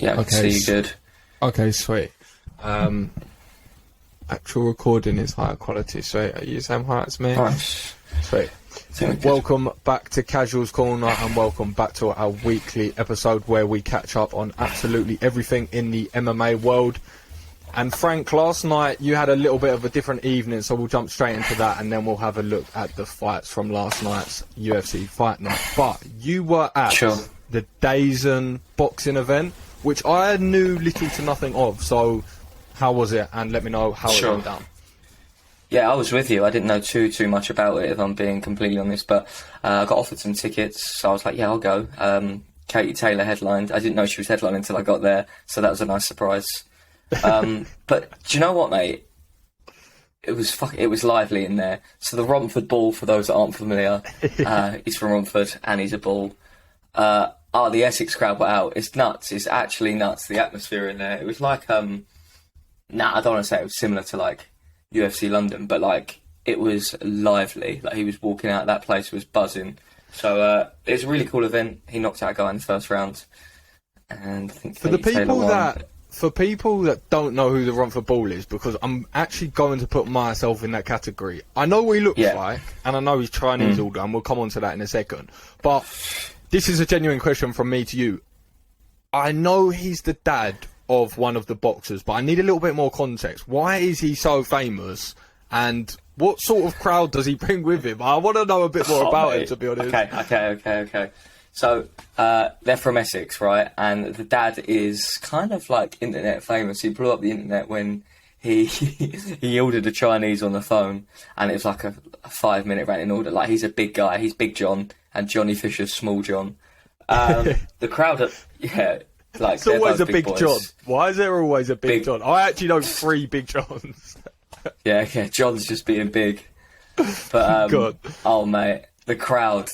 Yeah, I can see you good. Okay, sweet. Actual recording is higher quality, sweet. Are you the same height as me? Nice. Sweet. Welcome back to Casuals Corner and welcome back to our weekly episode where we catch up on absolutely everything in the MMA world. And Frank, last night you had a little bit of a different evening, so we'll jump straight into that and then we'll have a look at the fights from last night's UFC fight night. But you were at the Dazen boxing event, which I knew little to nothing of, so how was it? And let me know how it went down. Yeah, I was with you. I didn't know too much about it, if I'm being completely honest, but I got offered some tickets, so I was like, yeah, I'll go. Katie Taylor headlined. I didn't know she was headlining until I got there, so that was a nice surprise. But do you know what, mate? It was lively in there. So the Romford Bull, for those that aren't familiar, he's from Romford and he's a bull. The Essex crowd were out. It's nuts. It's actually nuts. The atmosphere in there. It was like, I don't want to say it was similar to like UFC London, but like it was lively. Like he was walking out, that place was buzzing. So it was a really cool event. He knocked out a guy in the first round, and I think for people that don't know who the Romford Bull is, because I'm actually going to put myself in that category. I know what he looks like, and I know he's Chinese order, and we'll come on to that in a second. But this is a genuine question from me to you. I know he's the dad of one of the boxers, but I need a little bit more context. Why is he so famous, and what sort of crowd does he bring with him? I want to know a bit more about it, to be honest. Okay. So they're from Essex, right? And the dad is kind of like internet famous. He blew up the internet when he ordered a Chinese on the phone, and it was like a 5-minute ranting order. Like, he's a big guy. He's Big John, and Johnny Fisher's Small John. The crowd, like, it's always a Big John. Why is there always a Big John? I actually know 3 Big Johns. yeah, John's just being big. But God. Oh mate, the crowd,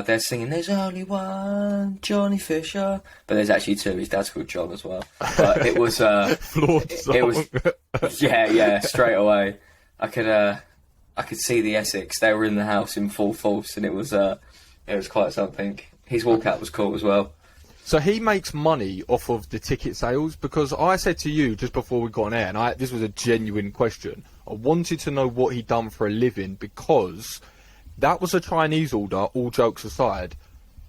they're singing "There's only one Johnny Fisher," but there's actually 2. His dad's called John as well. But it was it was yeah, straight away. I could see the Essex. They were in the house in full force, and it was quite something. His walkout was cool as well. So he makes money off of the ticket sales? Because I said to you just before we got on air, and this was a genuine question, I wanted to know what he'd done for a living, because that was a Chinese order, all jokes aside.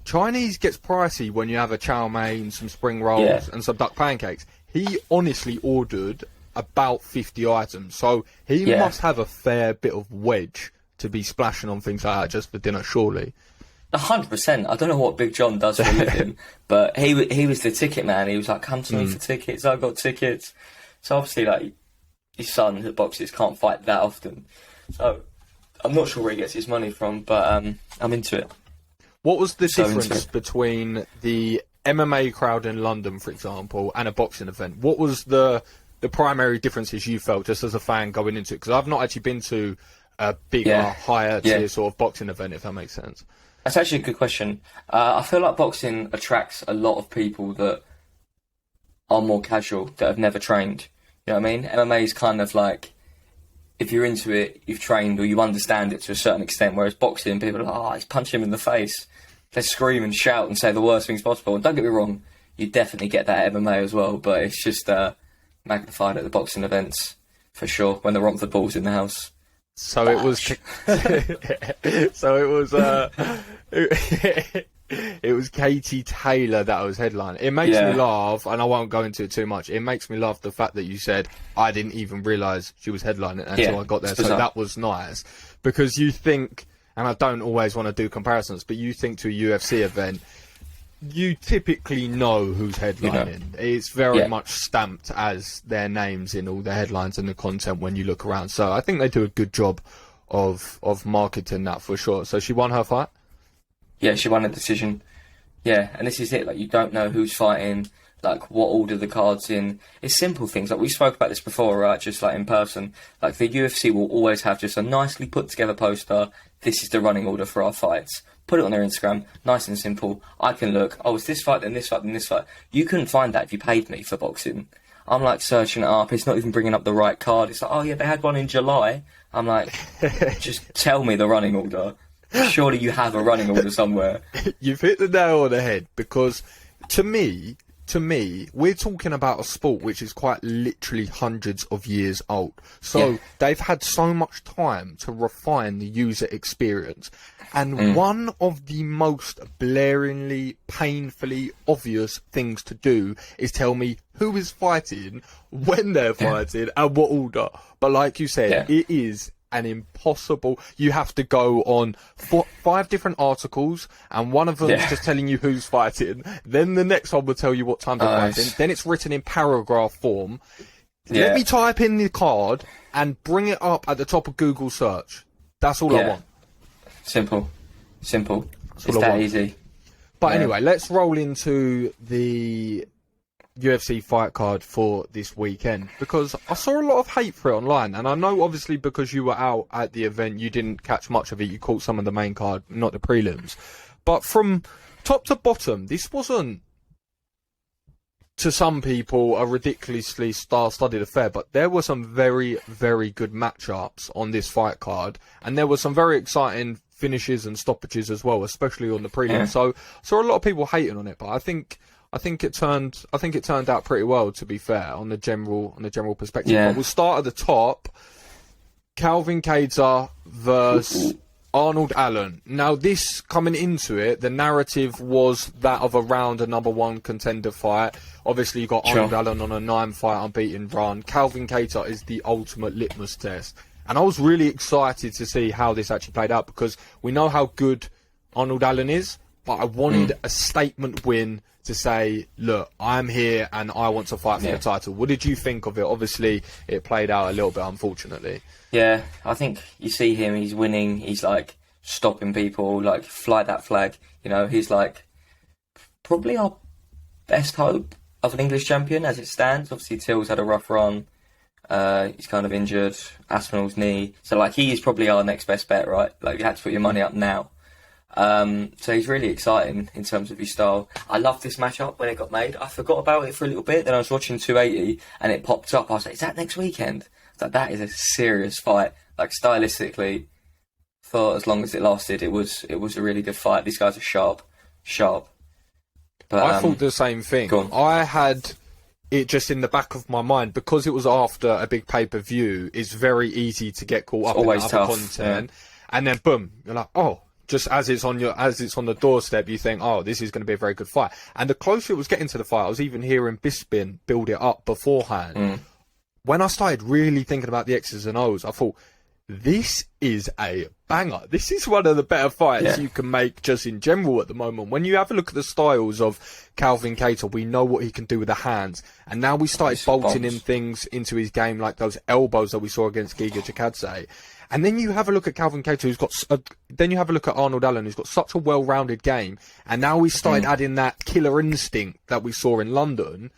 Chinese gets pricey when you have a chow mein, some spring rolls and some duck pancakes. He honestly ordered about 50 items, so he must have a fair bit of wedge to be splashing on things like that just for dinner, surely. 100%. I don't know what Big John does for a living, but he was the ticket man. He was like, come to me for tickets, I've got tickets. So obviously, like, his son who boxes can't fight that often. So I'm not sure where he gets his money from, but I'm into it. What was the difference between the MMA crowd in London, for example, and a boxing event? What was the primary differences you felt just as a fan going into it? Because I've not actually been to a bigger, higher tier sort of boxing event, if that makes sense. That's actually a good question. I feel like boxing attracts a lot of people that are more casual, that have never trained. You know what I mean? MMA is kind of like, if you're into it, you've trained, or you understand it to a certain extent, whereas boxing, people are like, let's punch him in the face. Let's scream and shout and say the worst things possible. And don't get me wrong, you definitely get that at MMA as well, but it's just magnified at the boxing events, for sure, when the Romford Bull's in the house. So it was. It was Katie Taylor that was headlining. It makes me laugh, and I won't go into it too much. It makes me laugh the fact that you said I didn't even realise she was headlining until I got there. So that was nice, because you think, and I don't always want to do comparisons, but you think to a UFC event, you typically know who's headlining. It's very much stamped as their names in all the headlines and the content when you look around. So I think they do a good job of marketing that, for sure. So she won her fight? Yeah, she won a decision. Yeah, and this is it. Like, you don't know who's fighting, like what order the card's in. It's simple things. Like, we spoke about this before, right? Just like in person. Like, the UFC will always have just a nicely put together poster. This is the running order for our fights. Put it on their Instagram, nice and simple. I can look, it's this fight, then this fight, then this fight. You couldn't find that if you paid me for boxing. I'm like searching it up. It's not even bringing up the right card. It's like, they had one in July. I'm like, just tell me the running order. Surely you have a running order somewhere. You've hit the nail on the head, because to me, to me, we're talking about a sport which is quite literally hundreds of years old. So they've had so much time to refine the user experience. And one of the most blaringly, painfully obvious things to do is tell me who is fighting, when they're fighting, and what order. But like you said, it is an impossible. You have to go on 5 different articles, and one of them is just telling you who's fighting. Then the next one will tell you what time they're fighting. Then it's written in paragraph form. Let me type in the card and bring it up at the top of Google search. That's all I want. Simple. It's that easy. But anyway, let's roll into the UFC fight card for this weekend, because I saw a lot of hate for it online, and I know obviously because you were out at the event you didn't catch much of it. You caught some of the main card, not the prelims. But from top to bottom, this wasn't, to some people, a ridiculously star-studded affair, but there were some very, very good matchups on this fight card, and there were some very exciting finishes and stoppages as well, especially on the prelims. So I saw a lot of people hating on it, but I think it turned out pretty well, to be fair, on the general perspective. But we'll start at the top. Calvin Kattar versus Arnold Allen. Now, this, coming into it, the narrative was that of around a number 1 contender fight. Obviously, you got Arnold Allen on a 9-fight unbeaten run. Calvin Kattar is the ultimate litmus test. And I was really excited to see how this actually played out, because we know how good Arnold Allen is, but I wanted a statement win to say, look, I'm here and I want to fight for the title. What did you think of it? Obviously, it played out a little bit, unfortunately. Yeah, I think you see him, he's winning, he's like stopping people, like fly that flag. You know, he's like probably our best hope of an English champion as it stands. Obviously, Till's had a rough run. He's kind of injured, Aspinall's knee. So, like, he is probably our next best bet, right? Like, you had to put your money up now. So he's really exciting in terms of his style. I loved this matchup when it got made. I forgot about it for a little bit. Then I was watching 280 and it popped up. I was like, is that next weekend? I was like, that is a serious fight. Like, stylistically, for as long as it lasted, it was a really good fight. These guys are sharp. But I thought the same thing. I had it just in the back of my mind, because it was after a big pay-per-view. It's very easy to get caught up in other content, and then boom, you're like, oh. Just as it's on the doorstep, you think, oh, this is going to be a very good fight. And the closer it was getting to the fight, I was even hearing Bisping build it up beforehand. When I started really thinking about the X's and O's, I thought, this is a banger. This is one of the better fights you can make just in general at the moment. When you have a look at the styles of Calvin Kattar, we know what he can do with the hands. And now we started bolting in things into his game, like those elbows that we saw against Giga Chikadze. And then you have a look at Calvin Kattar, who's got. Then you have a look at Arnold Allen, who's got such a well-rounded game. And now we started adding that killer instinct that we saw in London.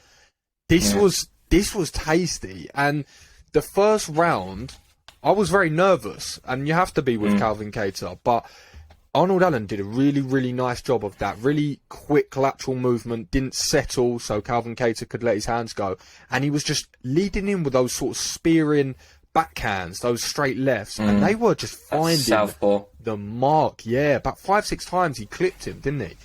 This was tasty. And the first round, I was very nervous, and you have to be with Calvin Kattar. But Arnold Allen did a really, really nice job of that. Really quick lateral movement, didn't settle, so Calvin Kattar could let his hands go. And he was just leading in with those sort of spearing backhands, those straight lefts, and they were just finding the mark. Yeah, about 5-6 times he clipped him, didn't he?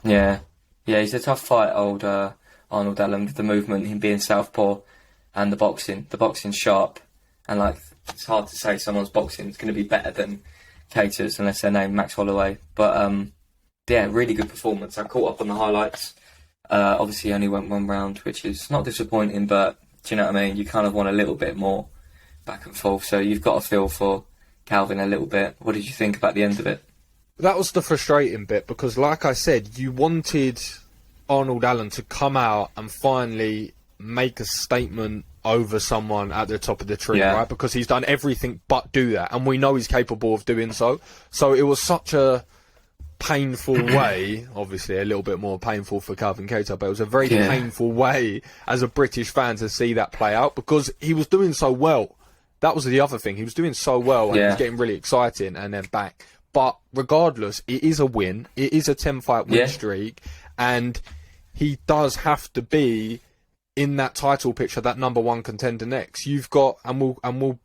Yeah, he's a tough fight, Arnold Allen, with the movement, him being southpaw, and the boxing. The boxing's sharp, and like, it's hard to say someone's boxing is going to be better than Kattar's unless they're named Max Holloway. But really good performance. I caught up on the highlights. Obviously, only went 1 round, which is not disappointing, but do you know what I mean? You kind of want a little bit more back and forth, so you've got to feel for Calvin a little bit. What did you think about the end of it? That was the frustrating bit, because like I said, you wanted Arnold Allen to come out and finally make a statement over someone at the top of the tree, right? Because he's done everything but do that, and we know he's capable of doing so. So it was such a painful way, obviously a little bit more painful for Calvin Kattar, but it was a very painful way as a British fan to see that play out, because he was doing so well. That was the other thing. He was doing so well, and he was getting really exciting, and then back. But regardless, it is a win. It is a 10-fight win streak, and he does have to be in that title picture, that number 1 contender next. You've got, and we'll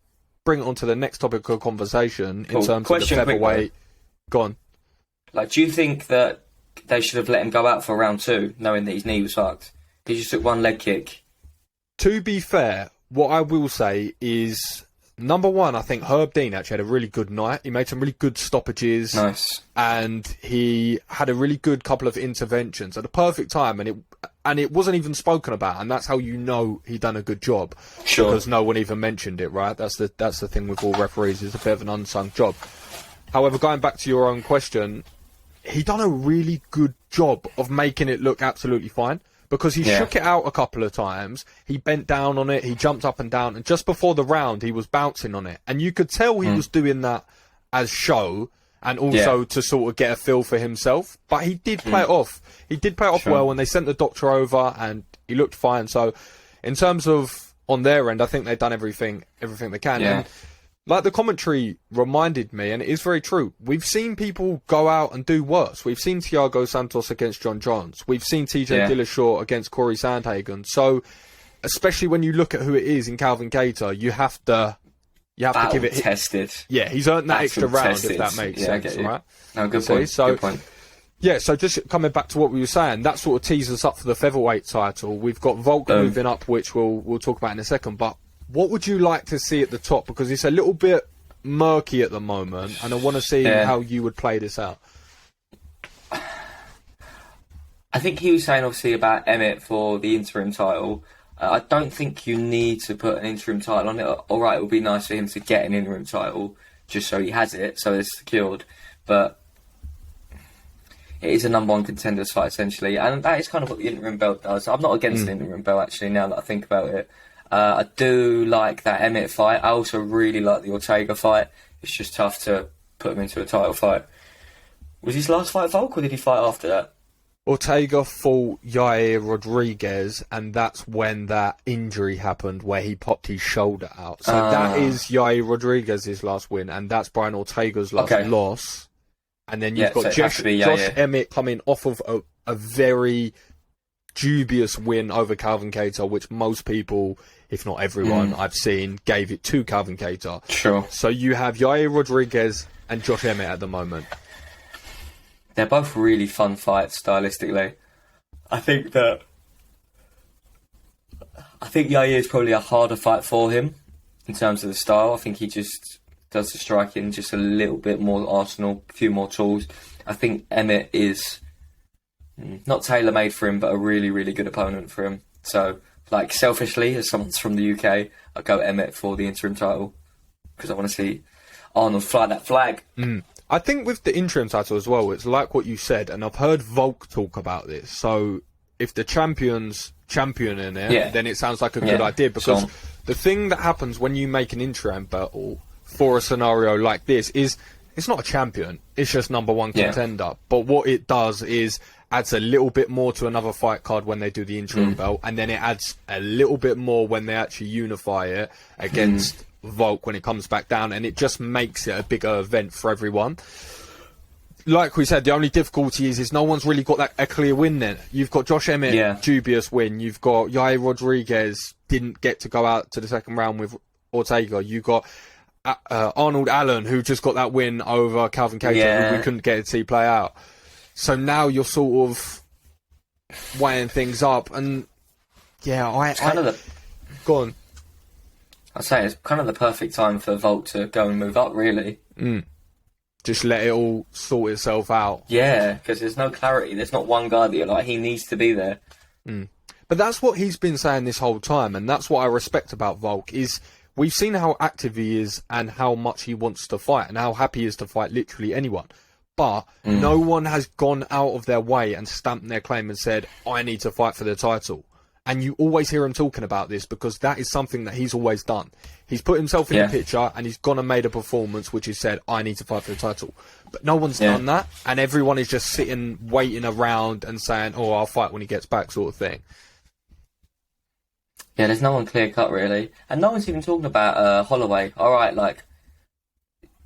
bring it on to the next topic of conversation in terms of the featherweight. Go on. Like, do you think that they should have let him go out for round 2, knowing that his knee was fucked. He just took one leg kick. To be fair, what I will say is, number one, I think Herb Dean actually had a really good night. He made some really good stoppages. Nice. And he had a really good couple of interventions at the perfect time, and it wasn't even spoken about, and that's how you know he done a good job. Sure. Because no one even mentioned it, right? That's the thing with all referees, it's a bit of an unsung job. However, going back to your own question, he done a really good job of making it look absolutely fine. Because he shook it out a couple of times, he bent down on it, he jumped up and down, and just before the round, he was bouncing on it. And you could tell he was doing that as show, and also to sort of get a feel for himself. But he did play it off. He did play it off well, and they sent the doctor over, and he looked fine. So, in terms of, on their end, I think they've done everything they can. Yeah. And, like the commentary reminded me, and it is very true, we've seen people go out and do worse. We've seen Thiago Santos against John Johns. We've seen TJ Dillashaw against Corey Sandhagen. So, especially when you look at who it is in Calvin Kattar, you have to give it... tested. Yeah, he's earned that extra round, if that makes sense, right? No, good point. So, good point. Yeah, so just coming back to what we were saying, that sort of teases us up for the featherweight title. We've got Volk moving up, which we'll talk about in a second, but what would you like to see at the top? Because it's a little bit murky at the moment, and I want to see how you would play this out. I think he was saying, obviously, about Emmett for the interim title. I don't think you need to put an interim title on it. All right, it would be nice for him to get an interim title, just so he has it, so it's secured. But it is a number one contenders fight, essentially, and that is kind of what the interim belt does. I'm not against the interim belt, actually, now that I think about it. I do like that Emmett fight. I also really like the Ortega fight. It's just tough to put him into a title fight. Was his last fight Volk, or did he fight after that? Ortega fought Yair Rodriguez, and that's when that injury happened where he popped his shoulder out. So that is Yair Rodriguez's last win, and that's Brian Ortega's last loss. And then you've got Josh Emmett coming off of a very dubious win over Calvin Kattar, which most people, if not everyone I've seen, gave it to Calvin Kattar. Sure. So you have Yair Rodriguez and Josh Emmett at the moment. They're both really fun fights stylistically. I think Yair is probably a harder fight for him in terms of the style. I think he just does the striking just a little bit more arsenal, a few more tools. I think Emmett is not tailor-made for him, but a really, really good opponent for him. So, like, selfishly, as someone's from the UK, I go Emmett for the interim title because I want to see Arnold fly that flag. I think with the interim title as well, it's like what you said, and I've heard Volk talk about this. So, if the champion's championing it, then it sounds like a good idea, because the thing that happens when you make an interim battle for a scenario like this is it's not a champion, it's just number one contender. But what it does is adds a little bit more to another fight card when they do the interim belt, and then it adds a little bit more when they actually unify it against Volk when it comes back down, and it just makes it a bigger event for everyone. Like we said, the only difficulty is no one's really got a clear win then. You've got Josh Emmett, dubious win. You've got Yair Rodriguez, didn't get to go out to the second round with Ortega. You've got Arnold Allen, who just got that win over Calvin Kattar, who we couldn't get to see play out. So now you're sort of weighing things up, and go on. I'd say it's kind of the perfect time for Volk to go and move up, really. Just let it all sort itself out. Yeah, because there's no clarity. There's not one guy that you're like, he needs to be there. But that's what he's been saying this whole time, and that's what I respect about Volk, is we've seen how active he is and how much he wants to fight and how happy he is to fight literally anyone. But no one has gone out of their way and stamped their claim and said, I need to fight for the title. And you always hear him talking about this because that is something that he's always done. He's put himself in the picture and he's gone and made a performance which has said, I need to fight for the title. But no one's done that, and everyone is just sitting, waiting around and saying, oh, I'll fight when he gets back, sort of thing. Yeah, there's no one clear-cut, really. And no one's even talking about Holloway. All right, like,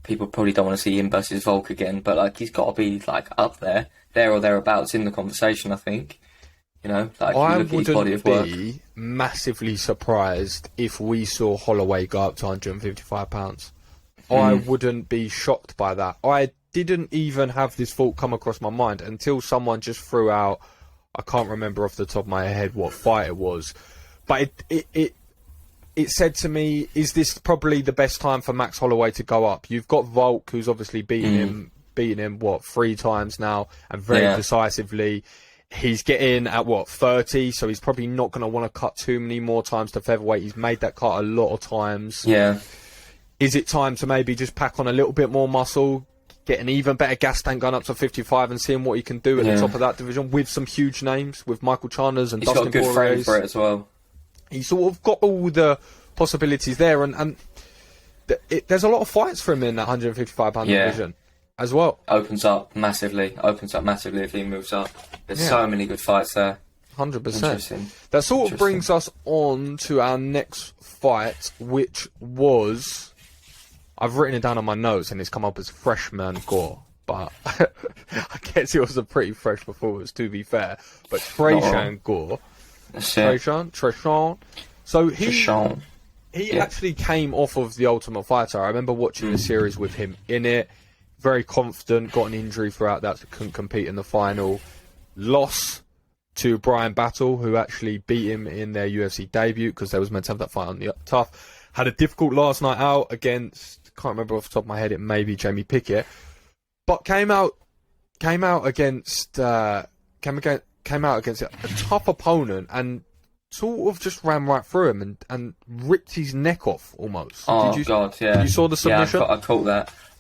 people probably don't want to see him versus Volk again, but, like, he's got to be, like, up there or thereabouts in the conversation, I think. You know, like, I look at his body of work. wouldn't be massively surprised if we saw Holloway go up to £155. I wouldn't be shocked by that. I didn't even have this thought come across my mind until someone just threw out, I can't remember off the top of my head what fight it was, but it said to me, is this probably the best time for Max Holloway to go up? You've got Volk, who's obviously beaten him, what, 3 times now, and very decisively. He's getting at, 30, so he's probably not going to want to cut too many more times to featherweight. He's made that cut a lot of times. Yeah. Is it time to maybe just pack on a little bit more muscle, get an even better gas tank going up to 55 and seeing what he can do at the top of that division with some huge names, with Michael Chandler's and Dustin Poirier? He's got a good frame for it as well. He's sort of got all the possibilities there, and there's a lot of fights for him in that 155-pound division as well. Opens up massively if he moves up. There's so many good fights there. 100%. That sort of brings us on to our next fight, which was... I've written it down on my notes and it's come up as Freshman Gore, but I guess it was a pretty fresh performance, to be fair. But Tresean Gore... Tresean. So he actually came off of The Ultimate Fighter. I remember watching the series with him in it. Very confident, got an injury throughout that, so couldn't compete in the final. Loss to Brian Battle, who actually beat him in their UFC debut, because they was meant to have that fight on the Tough. Had a difficult last night out against, can't remember off the top of my head, it may be Jamie Pickett, but came out against a tough opponent and sort of just ran right through him and ripped his neck off almost. God, yeah. You saw the submission? Yeah, I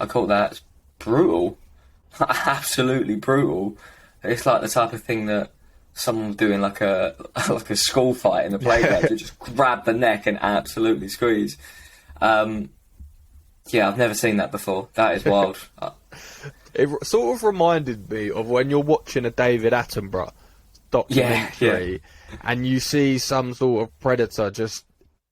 caught that. It's brutal. Absolutely brutal. It's like the type of thing that someone doing like a school fight in the playground to just grab the neck and absolutely squeeze. I've never seen that before. That is wild. It sort of reminded me of when you're watching a David Attenborough documentary and you see some sort of predator just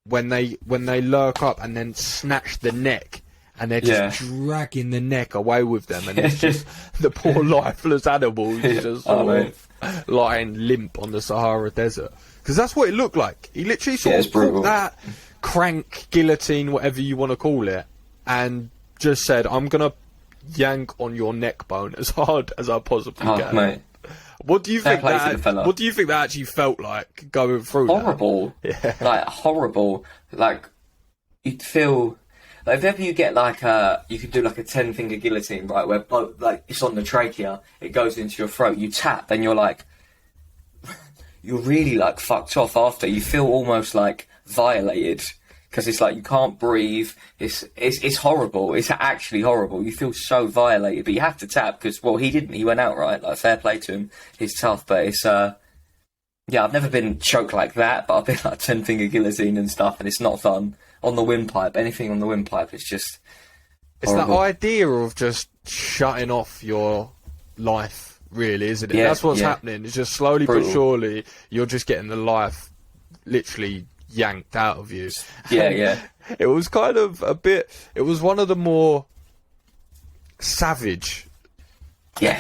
when they lurk up and then snatch the neck and they're just dragging the neck away with them, and it's just the poor lifeless animal is just sort of lying limp on the Sahara Desert, because that's what it looked like. He literally sort of took that crank, guillotine, whatever you want to call it, and just said, I'm gonna yank on your neck bone as hard as I possibly can. Mate. What do you think that actually felt like going through? Horrible. That? Like horrible. Like you'd feel like if ever you get you could do like a 10-finger guillotine, right, where like it's on the trachea, it goes into your throat, you tap, then you're like you're really like fucked off after. You feel almost like violated. Because it's like you can't breathe. It's horrible. It's actually horrible. You feel so violated, but you have to tap because he didn't. He went out right. Like fair play to him. He's tough, but it's I've never been choked like that, but I've been like 10-finger guillotine and stuff, and it's not fun. On the windpipe, anything on the windpipe, it's just. Horrible. It's that idea of just shutting off your life, really, isn't it? That's what's happening. It's just slowly but surely you're just getting the life, literally yanked out of you. It was kind of it was one of the more savage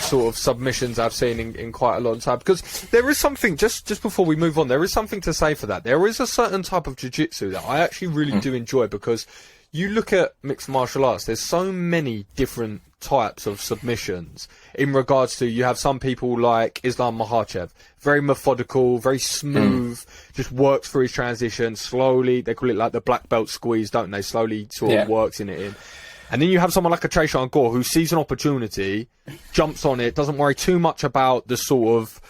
sort of submissions I've seen in quite a long time, because there is something, just before we move on, there is something to say for that. There is a certain type of jiu-jitsu that I actually really do enjoy, because you look at mixed martial arts, there's so many different types of submissions in regards to, you have some people like Islam Makhachev, very methodical, very smooth, just works through his transition slowly. They call it like the black belt squeeze, don't they? Slowly sort of works in. And then you have someone like a Tresean Gore who sees an opportunity, jumps on it, doesn't worry too much about the sort of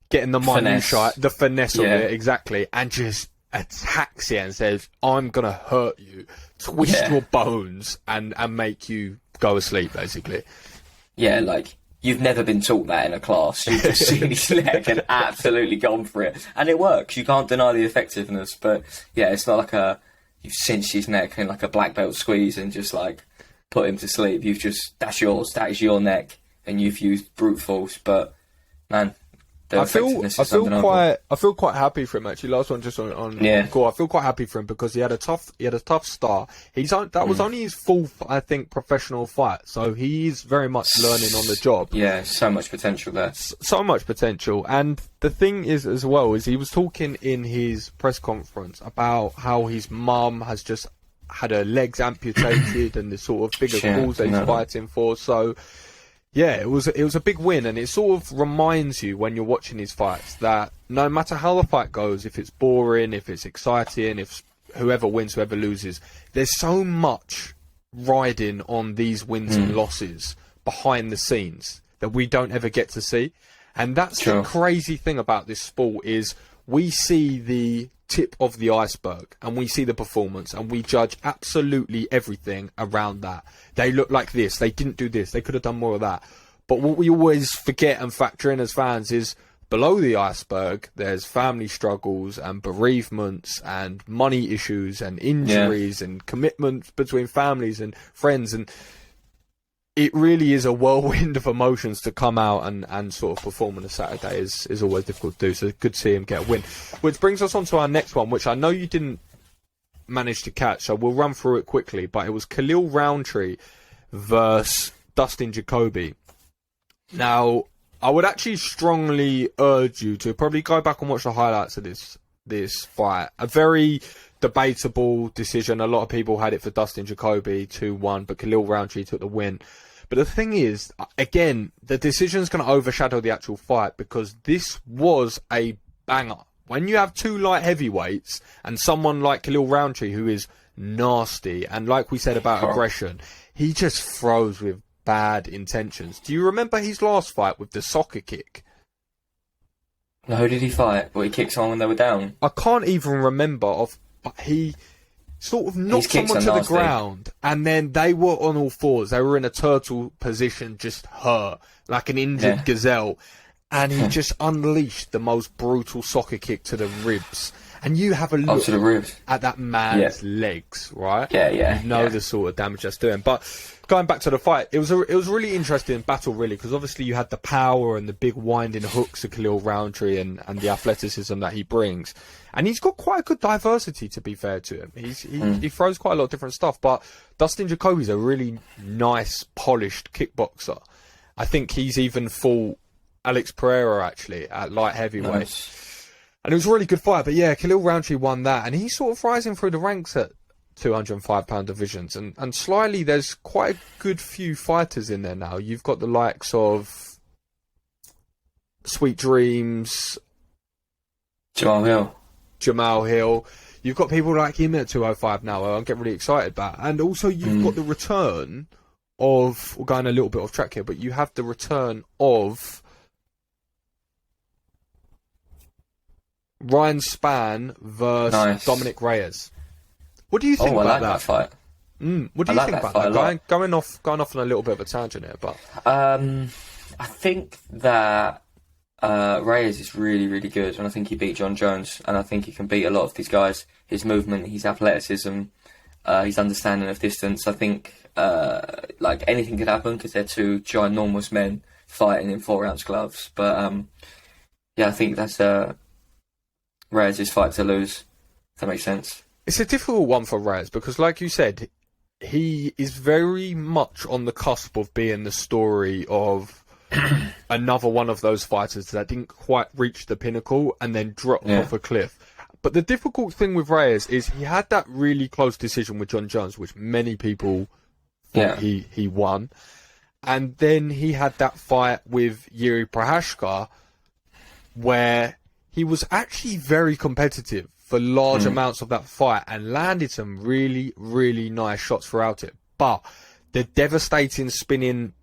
getting the minutiae, the finesse of it, exactly, and just attacks it and says, I'm going to hurt you, twist your bones and make you go asleep, basically. Yeah, like, you've never been taught that in a class. You've just seen his neck and absolutely gone for it. And it works. You can't deny the effectiveness. But, it's not like you've cinched his neck in like a black belt squeeze and just, like, put him to sleep. You've just, that's yours. That is your neck. And you've used brute force. But, man, I feel quite happy for him, actually. Last one, just on Gore. I feel quite happy for him because he had a tough start. That was only his fourth, I think, professional fight. So he's very much learning on the job. Yeah, so much potential there. So much potential. And the thing is, as well, is he was talking in his press conference about how his mum has just had her legs amputated and the sort of bigger cause that he's fighting for. So, yeah, it was a big win, and it sort of reminds you when you're watching his fights that no matter how the fight goes, if it's boring, if it's exciting, if whoever wins, whoever loses, there's so much riding on these wins and losses behind the scenes that we don't ever get to see. And that's the crazy thing about this sport is we see the tip of the iceberg and we see the performance and we judge absolutely everything around that. They look like this, they didn't do this, they could have done more of that. But what we always forget and factor in as fans is below the iceberg there's family struggles and bereavements and money issues and injuries and commitments between families and friends, and it really is a whirlwind of emotions to come out and sort of perform on a Saturday is always difficult to do. So good to see him get a win. Which brings us on to our next one, which I know you didn't manage to catch, so we'll run through it quickly. But it was Khalil Roundtree versus Dustin Jacoby. Now, I would actually strongly urge you to probably go back and watch the highlights of this fight. A very debatable decision. A lot of people had it for Dustin Jacoby 2-1, but Khalil Roundtree took the win. But the thing is, again, the decision's going to overshadow the actual fight because this was a banger. When you have two light heavyweights and someone like Khalil Roundtree who is nasty, and like we said about aggression, he just throws with bad intentions. Do you remember his last fight with the soccer kick? No, who did he fight? Well, he kicked someone when they were down. I can't even remember but he sort of knocked someone to the ground, and then they were on all fours. They were in a turtle position, just hurt, like an injured gazelle. And he just unleashed the most brutal soccer kick to the ribs. And you have a look to the ribs. At that man's legs, right? Yeah. You know the sort of damage that's doing. But going back to the fight, it was a really interesting battle, really, because obviously you had the power and the big winding hooks of Khalil Roundtree and the athleticism that he brings. And he's got quite a good diversity, to be fair to him. He throws quite a lot of different stuff. But Dustin Jacoby's a really nice, polished kickboxer. I think he's even fought Alex Pereira, actually, at light heavyweight. Nice. And it was a really good fight. But yeah, Khalil Roundtree won that. And he's sort of rising through the ranks at 205-pound divisions. And slyly, there's quite a good few fighters in there now. You've got the likes of Sweet Dreams, Jamal Hill. You've got people like him at 205 now, I get really excited about. And also you've got the return of, we're going a little bit off track here, but you have the return of Ryan Spann versus Dominic Reyes. What do you think about that fight? What do you think about that? Going off on a little bit of a tangent here, but I think that Reyes is really, really good, and I think he beat John Jones, and I think he can beat a lot of these guys. His movement, his athleticism, his understanding of distance. I think like anything could happen because they're two ginormous men fighting in 4-ounce gloves. But I think that's Reyes' fight to lose. If that makes sense. It's a difficult one for Reyes because, like you said, he is very much on the cusp of being the story of another one of those fighters that didn't quite reach the pinnacle and then dropped off a cliff. But the difficult thing with Reyes is he had that really close decision with John Jones, which many people thought he won. And then he had that fight with Yuri Prochazka where he was actually very competitive for large amounts of that fight and landed some really, really nice shots throughout it. But the devastating spinning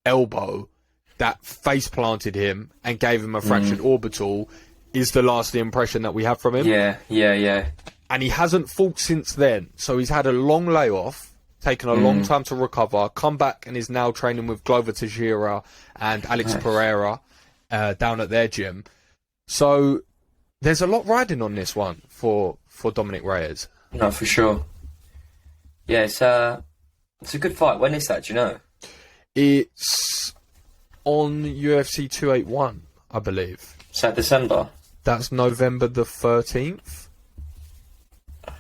elbow that face planted him and gave him a fractured orbital is the lasting impression that we have from him. Yeah. And he hasn't fought since then. So he's had a long layoff, taken a long time to recover, come back and is now training with Glover Teixeira and Alex Pereira down at their gym. So there's a lot riding on this one for Dominic Reyes. No, for sure. Yeah, it's a good fight. When is that, do you know? It's on UFC 281, I believe. Is that December? That's November the 13th. I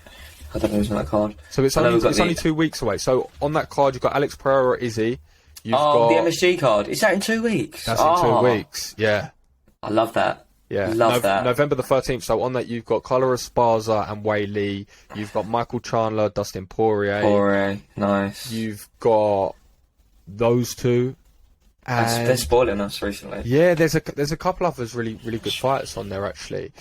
don't know who's on that card. So it's only 2 weeks away. So on that card, you've got Alex Pereira, Izzy. You've got the MSG card. Is that in 2 weeks? That's in 2 weeks, yeah. I love that. Yeah, Love that. November the 13th. So on that, you've got Collar Esparza and Wei Lee. You've got Michael Chandler, Dustin Poirier. Poirier, nice. You've got those two. And They're spoiling us recently. Yeah, there's a couple others really good fighters on there actually.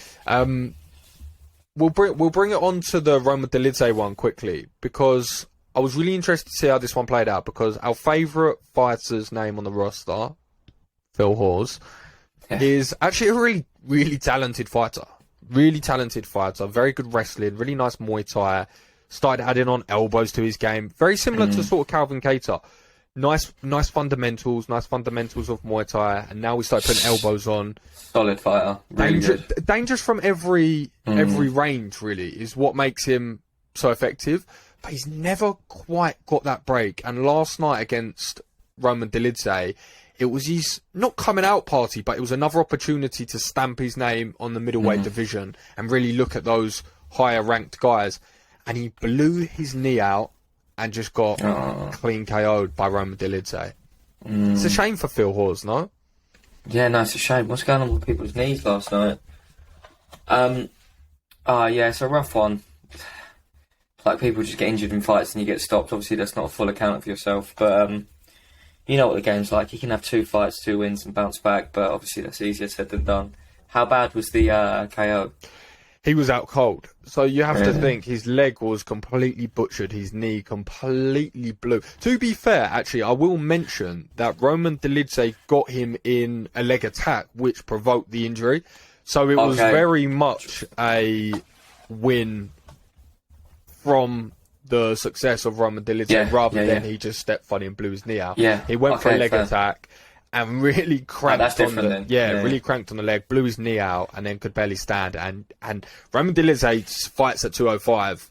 We'll bring it on to the Roma Delidze one quickly, because I was really interested to see how this one played out, because our favourite fighter's name on the roster, Phil Hawes, is actually a really talented fighter. Really talented fighter. Very good wrestling. Really nice Muay Thai. Started adding on elbows to his game. Very similar to sort of Calvin Kattar. Nice fundamentals. Nice fundamentals of Muay Thai. And now we start putting elbows on. Solid fighter. Really dangerous from every range, really, is what makes him so effective. But he's never quite got that break. And last night against Roman Delidze, it was his not coming out party, but it was another opportunity to stamp his name on the middleweight division and really look at those higher ranked guys. And he blew his knee out and just got clean KO'd by Roman Delidze. It's a shame for Phil Hawes, no? Yeah, no, it's a shame. What's going on with people's knees last night? Yeah, it's a rough one. Like, people just get injured in fights and you get stopped. Obviously, that's not a full account of yourself, but you know what the game's like. You can have 2 fights, 2 wins and bounce back, but obviously that's easier said than done. How bad was the KO? He was out cold. So you have to think his leg was completely butchered, his knee completely blew. To be fair, actually, I will mention that Roman Delidze got him in a leg attack, which provoked the injury. So it was very much a win from the success of Roman Delidze rather than he just stepped funny and blew his knee out. Yeah. He went for a leg attack and really cranked on the really cranked on the leg, blew his knee out, and then could barely stand. And Roman Delidze fights at 205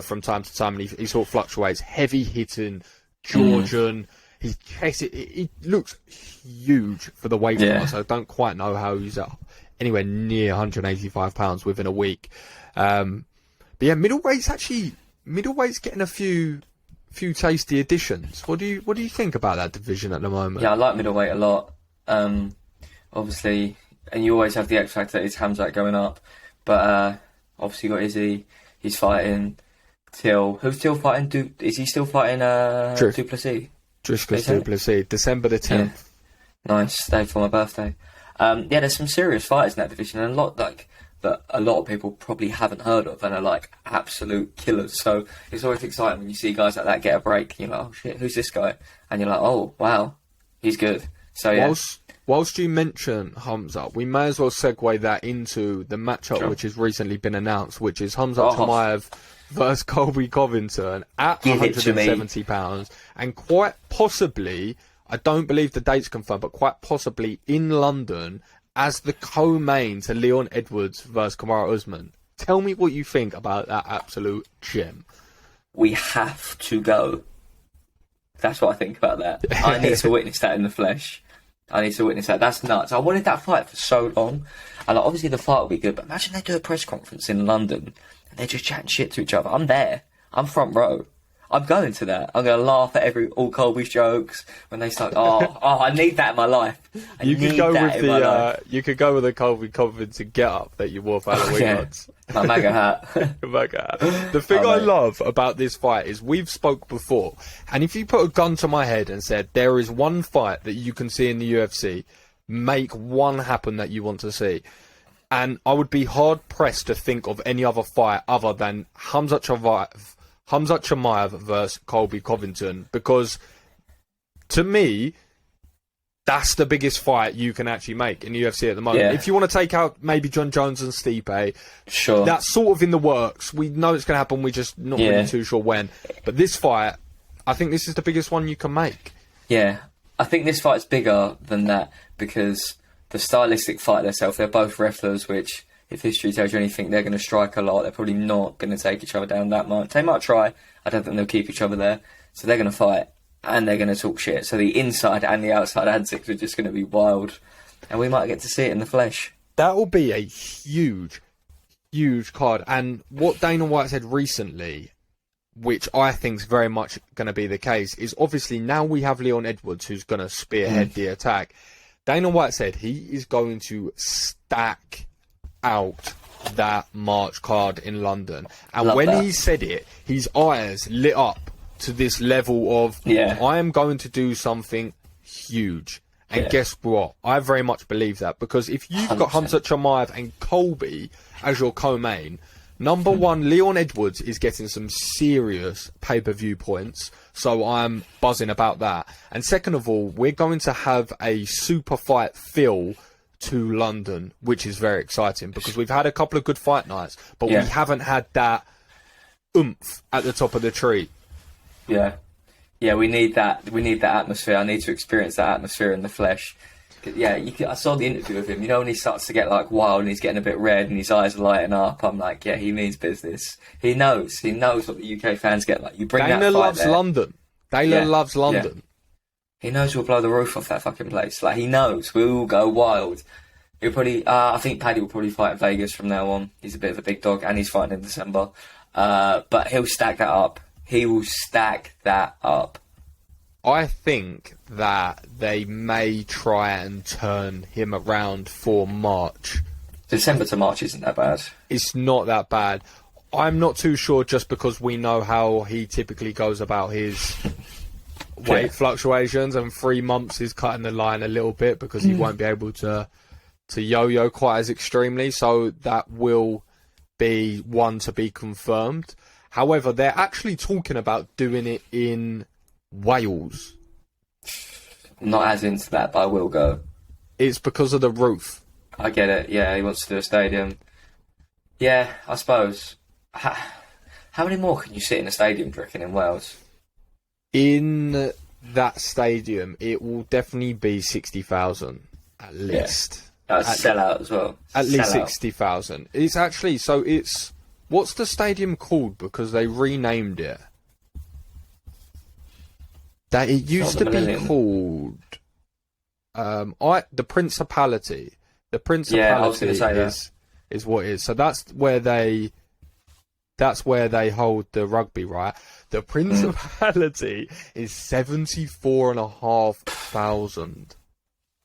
from time to time, and he sort of fluctuates. Heavy hitting, Georgian. His chest, it looks huge for the weight class. I don't quite know how he's up anywhere near 185 pounds within a week. But yeah, middleweight's getting a few tasty additions. What do you think about that division at the moment? Yeah, I like middleweight a lot. Obviously, and you always have the X factor that is Hamzat going up, but obviously you got Izzy. He's fighting Till. Who's Till fighting? Is he still fighting Duplessis? Dricus Duplessis, December the 10th. Yeah. Nice day for my birthday. There's some serious fighters in that division, and a lot that a lot of people probably haven't heard of and are like absolute killers. So it's always exciting when you see guys like that get a break. And you're like, oh shit, who's this guy? And you're like, oh wow, he's good. So yeah. Whilst you mention Hamzat, we may as well segue that into the matchup which has recently been announced, which is Hamzat Chimaev versus Colby Covington at £170, and quite possibly, I don't believe the date's confirmed, but quite possibly in London as the co-main to Leon Edwards versus Kamaru Usman. Tell me what you think about that absolute gem. We have to go. That's what I think about that. I need to witness that in the flesh. That's nuts. I wanted that fight for so long. And like, obviously the fight will be good, but imagine they do a press conference in London and they're just chatting shit to each other. I'm there. I'm front row. I'm going to that. I'm going to laugh at all Colby's jokes when they start. I need that in my life. You could go with a Colby Covington get up that you wore for Halloween once. My MAGA hat. The thing I love about this fight is we've spoke before, and if you put a gun to my head and said there is one fight that you can see in the UFC, make one happen that you want to see, and I would be hard pressed to think of any other fight other than Hamzat Chimaev versus Colby Covington, because to me that's the biggest fight you can actually make in the UFC at the moment. If you want to take out maybe John Jones and Stipe, sure, that's sort of in the works. We know it's going to happen, we're just not really too sure when. But this fight, I think this is the biggest one you can make. Yeah, I think this fight's bigger than that because the stylistic fight themselves, they're both wrestlers, which, if history tells you anything, they're going to strike a lot. They're probably not going to take each other down that much. They might try. I don't think they'll keep each other there. So they're going to fight and they're going to talk shit. So the inside and the outside antics are just going to be wild. And we might get to see it in the flesh. That will be a huge card. And what Dana White said recently, which I think is very much going to be the case, is obviously now we have Leon Edwards who's going to spearhead the attack. Dana White said he is going to stack out that March card in London. And Love when that. he said it, his eyes lit up to this level of, I am going to do something huge. And guess what? I very much believe that, because if you've 100%. got Hamza Chimaev and Colby as your co-main, number one, Leon Edwards is getting some serious pay-per-view points, so I'm buzzing about that. And second of all, we're going to have a super fight feel to London, which is very exciting, because we've had a couple of good fight nights, but we haven't had that oomph at the top of the tree. Yeah, we need that. We need that atmosphere. I need to experience that atmosphere in the flesh. Yeah, I saw the interview with him. You know, when he starts to get like wild and he's getting a bit red and his eyes are lighting up, I'm like, yeah, he means business. He knows what the UK fans get like. You bring Dana that fight loves there. London. Dana loves London. Yeah. He knows we'll blow the roof off that fucking place. Like, he knows we'll go wild. He'll probably. I think Paddy will probably fight in Vegas from now on. He's a bit of a big dog, and he's fighting in December. But he'll stack that up. He will stack that up. I think that they may try and turn him around for March. December to March isn't that bad. It's not that bad. I'm not too sure, just because we know how he typically goes about his weight fluctuations, and 3 months is cutting the line a little bit, because he won't be able to yo-yo quite as extremely. So that will be one to be confirmed. However, they're actually talking about doing it in Wales. I'm not as into that, but I will go. It's because of the roof. I get it. Yeah, he wants to do a stadium. Yeah, I suppose. How many more can you sit in a stadium, do you reckon, in Wales? In that stadium, it will definitely be 60,000 at least. That's a sellout as well. At least 60,000. It's actually, so it's, what's the stadium called? Because they renamed it. That it used to be called the Principality. The Principality is what it is. So that's where they hold the rugby, right? The Principality is 74,500.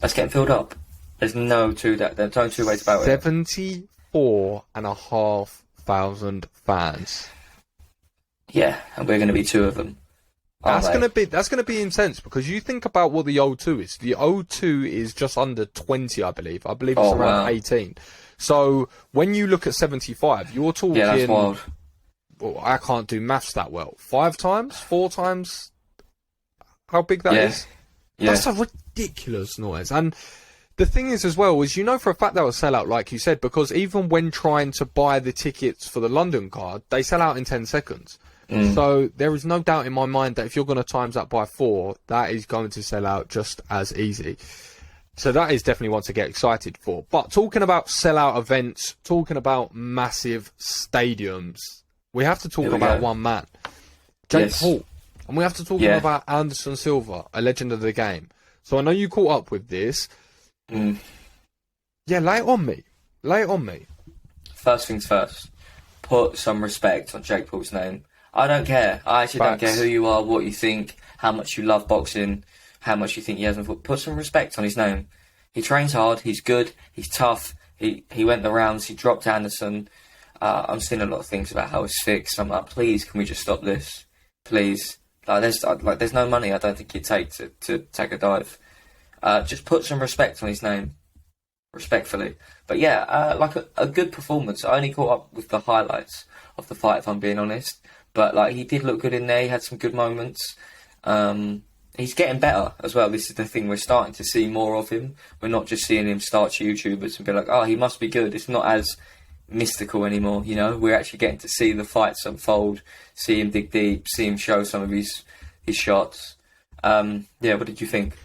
That's getting filled up. There's no two ways about it. 74,500 fans. Yeah, and we're going to be two of them. That's gonna be intense, because you think about what the O2 is. The O2 is just under 20, I believe. I believe it's around 18. So when you look at 75, you're talking. Yeah, that's wild. Well, I can't do maths that well. 5 times, 4 times, how big that is? Yeah. That's a ridiculous noise. And the thing is, as well, is, you know for a fact that will sell out, like you said, because even when trying to buy the tickets for the London card, they sell out in 10 seconds. So there is no doubt in my mind that if you're going to times that by 4, that is going to sell out just as easy. So that is definitely one to get excited for. But talking about sellout events, talking about massive stadiums, we have to talk about one man, Jake Paul. And we have to talk about Anderson Silva, a legend of the game. So I know you caught up with this. Yeah, lay it on me. First things first. Put some respect on Jake Paul's name. I don't care. I actually don't care who you are, what you think, how much you love boxing, how much you think he hasn't. Put some respect on his name. He trains hard. He's good. He's tough. He went the rounds. He dropped Anderson. I'm seeing a lot of things about how it's fixed. I'm like, please, can we just stop this? Please. There's no money I don't think he'd take to take a dive. Just put some respect on his name. Respectfully. But yeah, like a good performance. I only caught up with the highlights of the fight, if I'm being honest. But like, he did look good in there. He had some good moments. He's getting better as well. This is the thing. We're starting to see more of him. We're not just seeing him start YouTubers and be like, oh, he must be good. It's not as mystical anymore, you know. We're actually getting to see the fights unfold, see him dig deep, see him show some of his shots. Yeah, what did you think?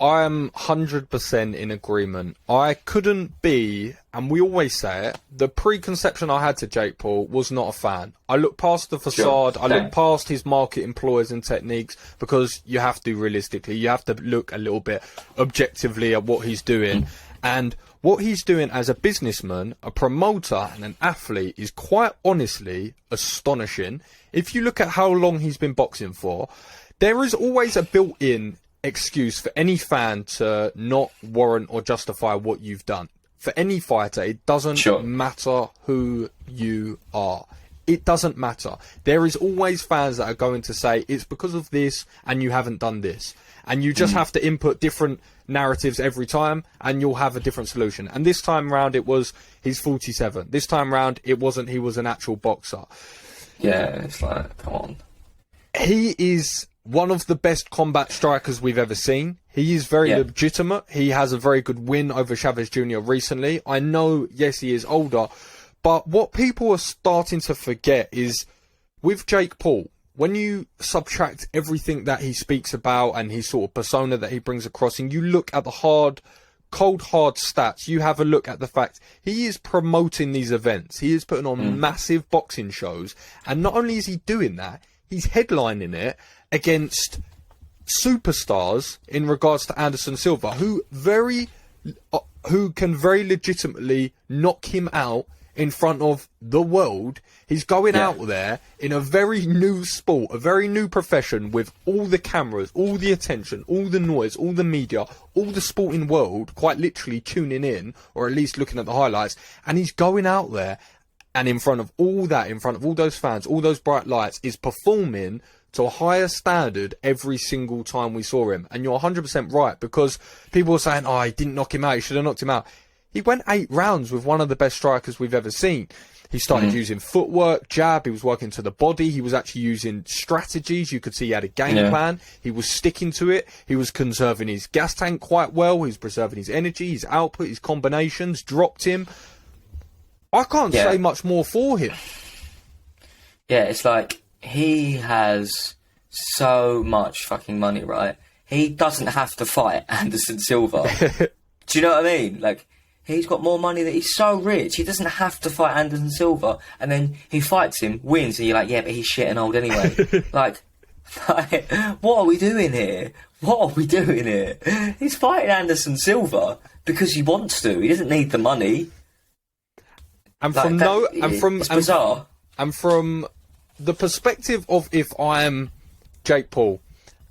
I am 100% in agreement. I couldn't be, and we always say it, the preconception I had to Jake Paul was not a fan. I looked past the facade, I looked past his market employers and techniques, because you have to, realistically, you have to look a little bit objectively at what he's doing. And what he's doing as a businessman, a promoter and an athlete is quite honestly astonishing. If you look at how long he's been boxing for, there is always a built-in excuse for any fan to not warrant or justify what you've done. For any fighter, it doesn't matter who you are. It doesn't matter. There is always fans that are going to say, it's because of this and you haven't done this. And you just have to input different narratives every time and you'll have a different solution. And this time round it was, he's 47. This time round it wasn't, he was an actual boxer. Yeah, it's like, come on. He is one of the best combat strikers we've ever seen. He is very legitimate. He has a very good win over Chavez Jr. recently. I know, yes, he is older, but what people are starting to forget is with Jake Paul, when you subtract everything that he speaks about and his sort of persona that he brings across, and you look at the cold hard stats, you have a look at the fact he is promoting these events. He is putting on massive boxing shows. And not only is he doing that, he's headlining it against superstars in regards to Anderson Silva, who can very legitimately knock him out in front of the world. He's going out there in a very new sport, a very new profession, with all the cameras, all the attention, all the noise, all the media, all the sporting world quite literally tuning in, or at least looking at the highlights. And he's going out there and in front of all that, in front of all those fans, all those bright lights, is performing to a higher standard every single time we saw him. And you're 100% right, because people are saying, oh, he didn't knock him out, he should have knocked him out. He went 8 rounds with one of the best strikers we've ever seen. He started using footwork, jab, he was working to the body, he was actually using strategies. You could see he had a game plan, he was sticking to it, he was conserving his gas tank quite well, he was preserving his energy, his output, his combinations, dropped him. I can't say much more for him. Yeah, it's like, he has so much fucking money, right? He doesn't have to fight Anderson Silva. Do you know what I mean? Like, he's got more money, that he's so rich, he doesn't have to fight Anderson Silva. And then he fights him, wins, and you're like, yeah, but he's shit and old anyway. like, what are we doing here? What are we doing here? He's fighting Anderson Silva because he wants to. He doesn't need the money. And like, it's bizarre. And from the perspective of, if I'm Jake Paul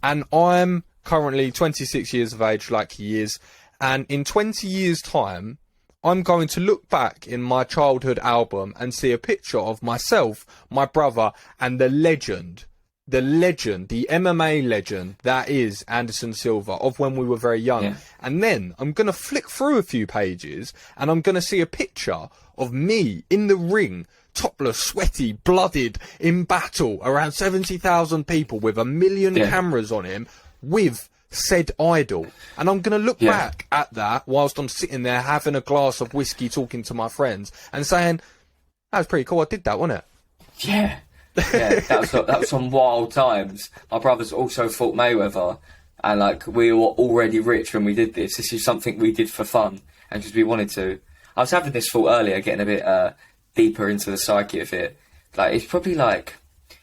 and I'm currently 26 years of age like he is, and in 20 years' time, I'm going to look back in my childhood album and see a picture of myself, my brother, and the legend, the MMA legend that is Anderson Silva, of when we were very young. Yeah. And then I'm going to flick through a few pages and I'm going to see a picture of me in the ring, topless, sweaty, blooded, in battle, around 70,000 people with 1 million cameras on him, with said idol. And I'm going to look back at that whilst I'm sitting there having a glass of whiskey, talking to my friends and saying, that was pretty cool, I did that, wasn't it? Yeah, that was some wild times. My brother's also fought Mayweather, and like, we were already rich when we did this. This is something we did for fun and because we wanted to. I was having this thought earlier, getting a bit deeper into the psyche of it. Like, it's probably like,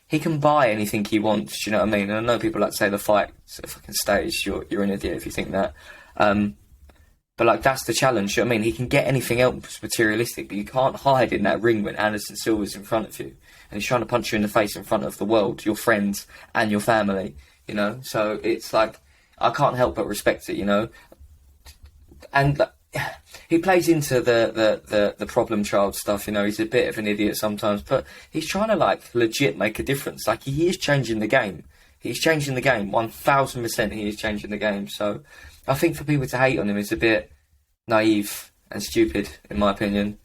he can buy anything he wants, do you know what I mean? And I know people like to say the fight's a fucking stage, you're an idiot if you think that. But like, that's the challenge, you know what I mean? He can get anything else materialistic, but you can't hide in that ring when Anderson Silva's in front of you. And he's trying to punch you in the face in front of the world, your friends and your family, you know? So it's like, I can't help but respect it, you know? And he plays into the problem child stuff, you know, he's a bit of an idiot sometimes, but he's trying to, like, legit make a difference. Like, he is changing the game. He's changing the game. 1,000% he is changing the game. So I think for people to hate on him is a bit naive and stupid, in my opinion.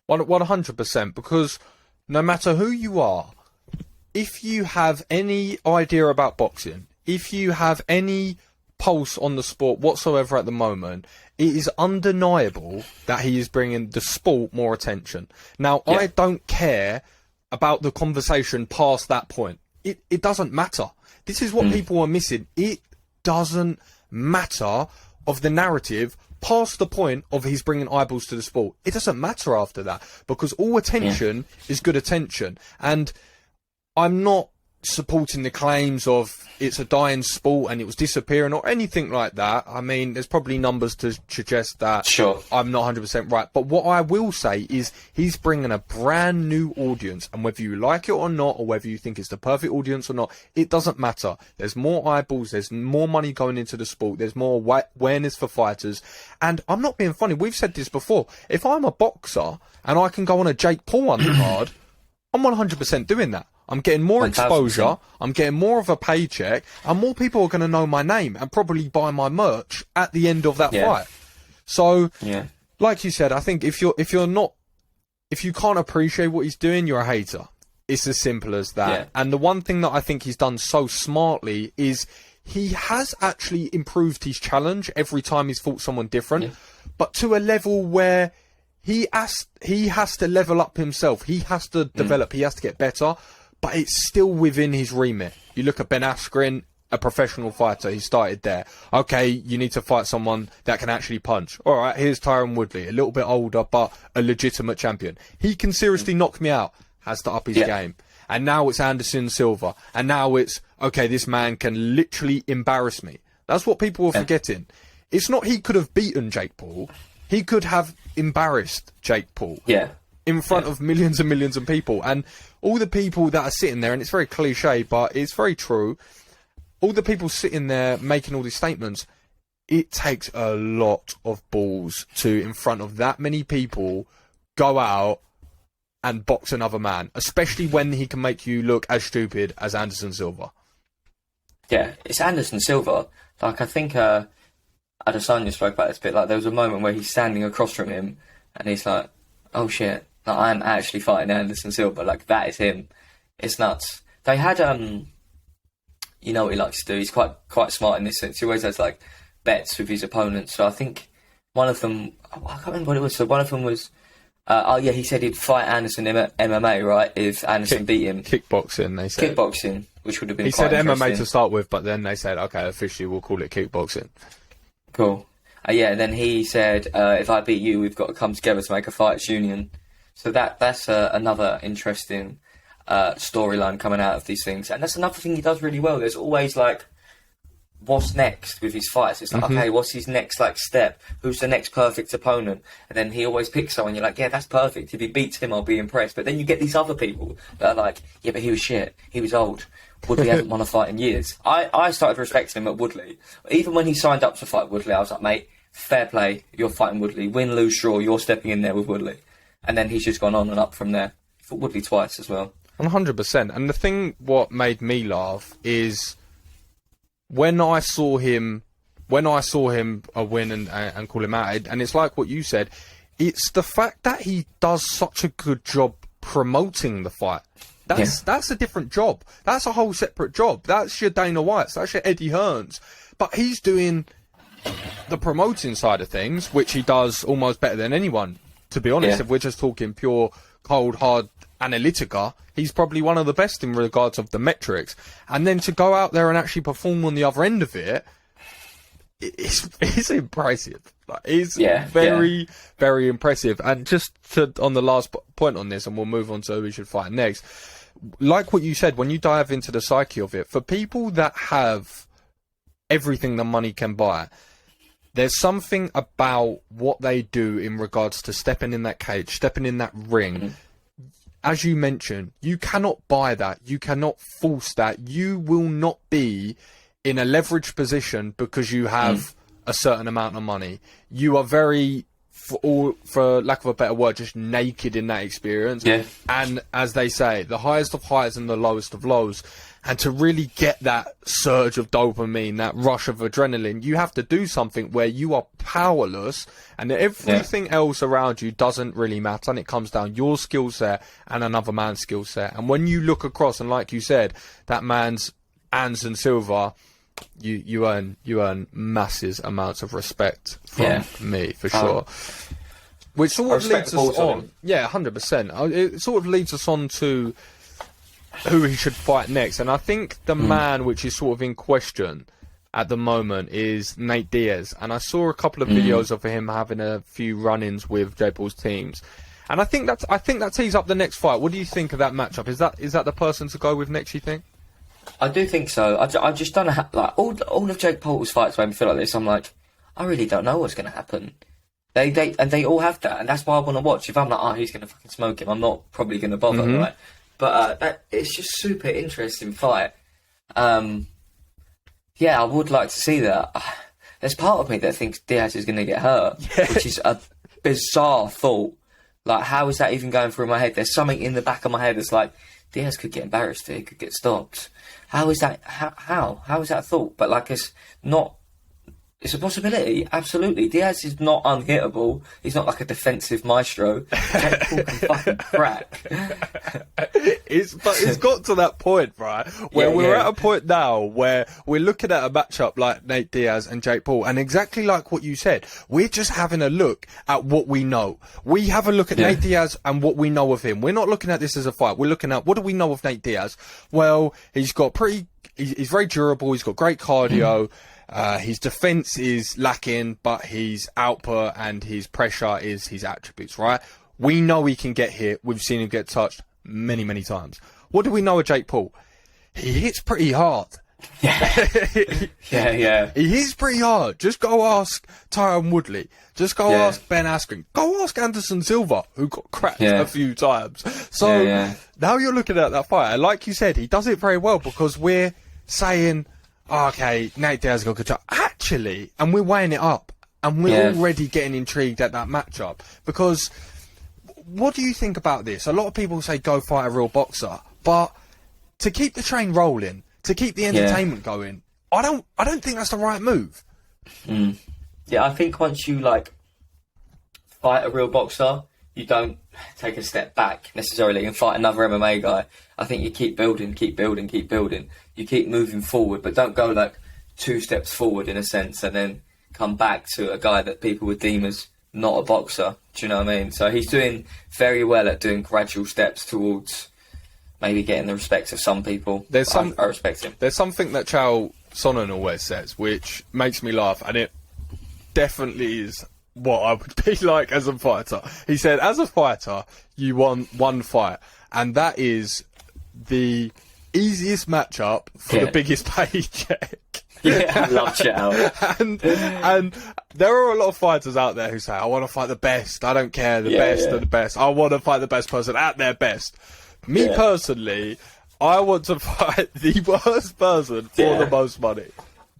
100%, because no matter who you are, if you have any idea about boxing, if you have any pulse on the sport whatsoever at the moment, it is undeniable that he is bringing the sport more attention. Now, I don't care about the conversation past that point. It doesn't matter. This is what people are missing. It doesn't matter of the narrative past the point of he's bringing eyeballs to the sport. It doesn't matter after that, because all attention is good attention. And I'm not supporting the claims of it's a dying sport and it was disappearing or anything like that. I mean, there's probably numbers to suggest that. Sure. I'm not 100% right. But what I will say is he's bringing a brand new audience, and whether you like it or not, or whether you think it's the perfect audience or not, it doesn't matter. There's more eyeballs, there's more money going into the sport, there's more awareness for fighters. And I'm not being funny, we've said this before. If I'm a boxer and I can go on a Jake Paul undercard, I'm 100% doing that. I'm getting more 1000%. exposure, I'm getting more of a paycheck, and more people are going to know my name and probably buy my merch at the end of that fight. So, like you said, I think if you can't appreciate what he's doing, you're a hater. It's as simple as that. Yeah. And the one thing that I think he's done so smartly is he has actually improved his challenge every time he's fought someone different, but to a level where he has to level up himself. He has to develop. He has to get better. But it's still within his remit. You look at Ben Askren, a professional fighter. He started there. Okay, you need to fight someone that can actually punch. All right, here's Tyron Woodley, a little bit older, but a legitimate champion. He can seriously knock me out. Has to up his game. And now it's Anderson Silva. And now it's, okay, this man can literally embarrass me. That's what people are forgetting. It's not he could have beaten Jake Paul. He could have embarrassed Jake Paul. In front of millions and millions of people. And all the people that are sitting there, and it's very cliche, but it's very true, all the people sitting there making all these statements, it takes a lot of balls to, in front of that many people, go out and box another man, especially when he can make you look as stupid as Anderson Silva. Yeah, it's Anderson Silva. Like, I think Adesanya spoke about this a bit. Like, there was a moment where he's standing across from him, and he's like, oh shit, like, I'm actually fighting Anderson Silva. Like, that is him. It's nuts. They had, you know what he likes to do. He's quite smart in this sense. He always has, like, bets with his opponents. So I think one of them, I can't remember what it was. So one of them was, he said he'd fight Anderson in MMA, right? If Anderson beat him. Kickboxing, they said. Kickboxing, which would have been He quite said MMA interesting. to start with, but then they said, okay, officially we'll call it kickboxing. Cool. Then he said, if I beat you, we've got to come together to make a fighters union. So that's another interesting storyline coming out of these things. And that's another thing he does really well. There's always, like, what's next with his fights. It's like, okay, what's his next, like, step? Who's the next perfect opponent? And then he always picks someone. You're like, yeah, that's perfect. If he beats him, I'll be impressed. But then you get these other people that are like, yeah, but he was shit. He was old. Woodley hasn't won a fight in years. I started respecting him at Woodley. Even when he signed up to fight Woodley, I was like, mate, fair play. You're fighting Woodley. Win, lose, draw. You're stepping in there with Woodley. And then he's just gone on and up from there. Fought Woodley twice as well. 100%. And the thing what made me laugh is when I saw him win and call him out, and it's like what you said, it's the fact that he does such a good job promoting the fight. That's a different job. That's a whole separate job. That's your Dana White's. That's your Eddie Hearns. But he's doing the promoting side of things, which he does almost better than anyone. To be honest, if we're just talking pure, cold, hard analytica, he's probably one of the best in regards of the metrics. And then to go out there and actually perform on the other end of it, it's impressive. Like, it's very, very impressive. And just on the last point on this, and we'll move on to who we should fight next. Like what you said, when you dive into the psyche of it, for people that have everything the money can buy, there's something about what they do in regards to stepping in that cage, stepping in that ring. As you mentioned, you cannot buy that. You cannot force that. You will not be in a leveraged position because you have a certain amount of money. You are very, for lack of a better word, just naked in that experience. And as they say, the highest of highs and the lowest of lows. And to really get that surge of dopamine, that rush of adrenaline, you have to do something where you are powerless and everything else around you doesn't really matter. And it comes down your skill set and another man's skill set. And when you look across, and like you said, that man's Anderson Silva, you earn massive amounts of respect from me, for sure. Which sort of leads us on. 100%. It sort of leads us on to who he should fight next. And I think the man which is sort of in question at the moment is Nate Diaz. And I saw a couple of videos of him having a few run-ins with Jake Paul's teams. And I think that tees up the next fight. What do you think of that matchup? Is that the person to go with next, you think? I do think so. I just don't know like all of Jake Paul's fights made me feel like this. I'm like, I really don't know what's going to happen. They all have that, and that's why I want to watch. If I'm like, oh, he's going to fucking smoke him, I'm not probably going to bother, right? But it's just super interesting fight. Yeah, I would like to see that. There's part of me that thinks Diaz is going to get hurt, which is a bizarre thought. Like, how is that even going through my head? There's something in the back of my head that's like, Diaz could get embarrassed here, could get stopped. How is that? How is that a thought? But like, it's not. It's a possibility, absolutely. Diaz is not unhittable. He's not like a defensive maestro. Jake Paul can fucking crack. It's got to that point, right, where we're at a point now where we're looking at a matchup like Nate Diaz and Jake Paul, and exactly like what you said, we're just having a look at what we know. We have a look at Nate Diaz and what we know of him. We're not looking at this as a fight. We're looking at, what do we know of Nate Diaz? Well, he's very durable. He's got great cardio. His defense is lacking, but his output and his pressure is his attributes, right? We know he can get hit. We've seen him get touched many, many times. What do we know of Jake Paul? He hits pretty hard. Yeah. Yeah. He hits pretty hard. Just go ask Tyron Woodley. Just go ask Ben Askren. Go ask Anderson Silva, who got cracked a few times. So now you're looking at that fight. And like you said, he does it very well because we're saying, okay, Nate Diaz got good job. Actually, and we're weighing it up, and we're already getting intrigued at that matchup. Because, what do you think about this? A lot of people say go fight a real boxer, but to keep the train rolling, to keep the entertainment going, I don't think that's the right move. Yeah, I think once you like fight a real boxer, you don't take a step back necessarily and fight another MMA guy. I think you keep building. You keep moving forward, but don't go like 2 steps forward in a sense and then come back to a guy that people would deem as not a boxer. Do you know what I mean? So he's doing very well at doing gradual steps towards maybe getting the respect of some people. I respect him. There's something that Chael Sonnen always says, which makes me laugh, and it definitely is what I would be like as a fighter. He said, as a fighter, you want one fight, and that is the easiest matchup for the biggest paycheck. Yeah, I love Chael. and there are a lot of fighters out there who say, I want to fight the best. I don't care, the best of the best. I want to fight the best person at their best. Me personally, I want to fight the worst person for the most money.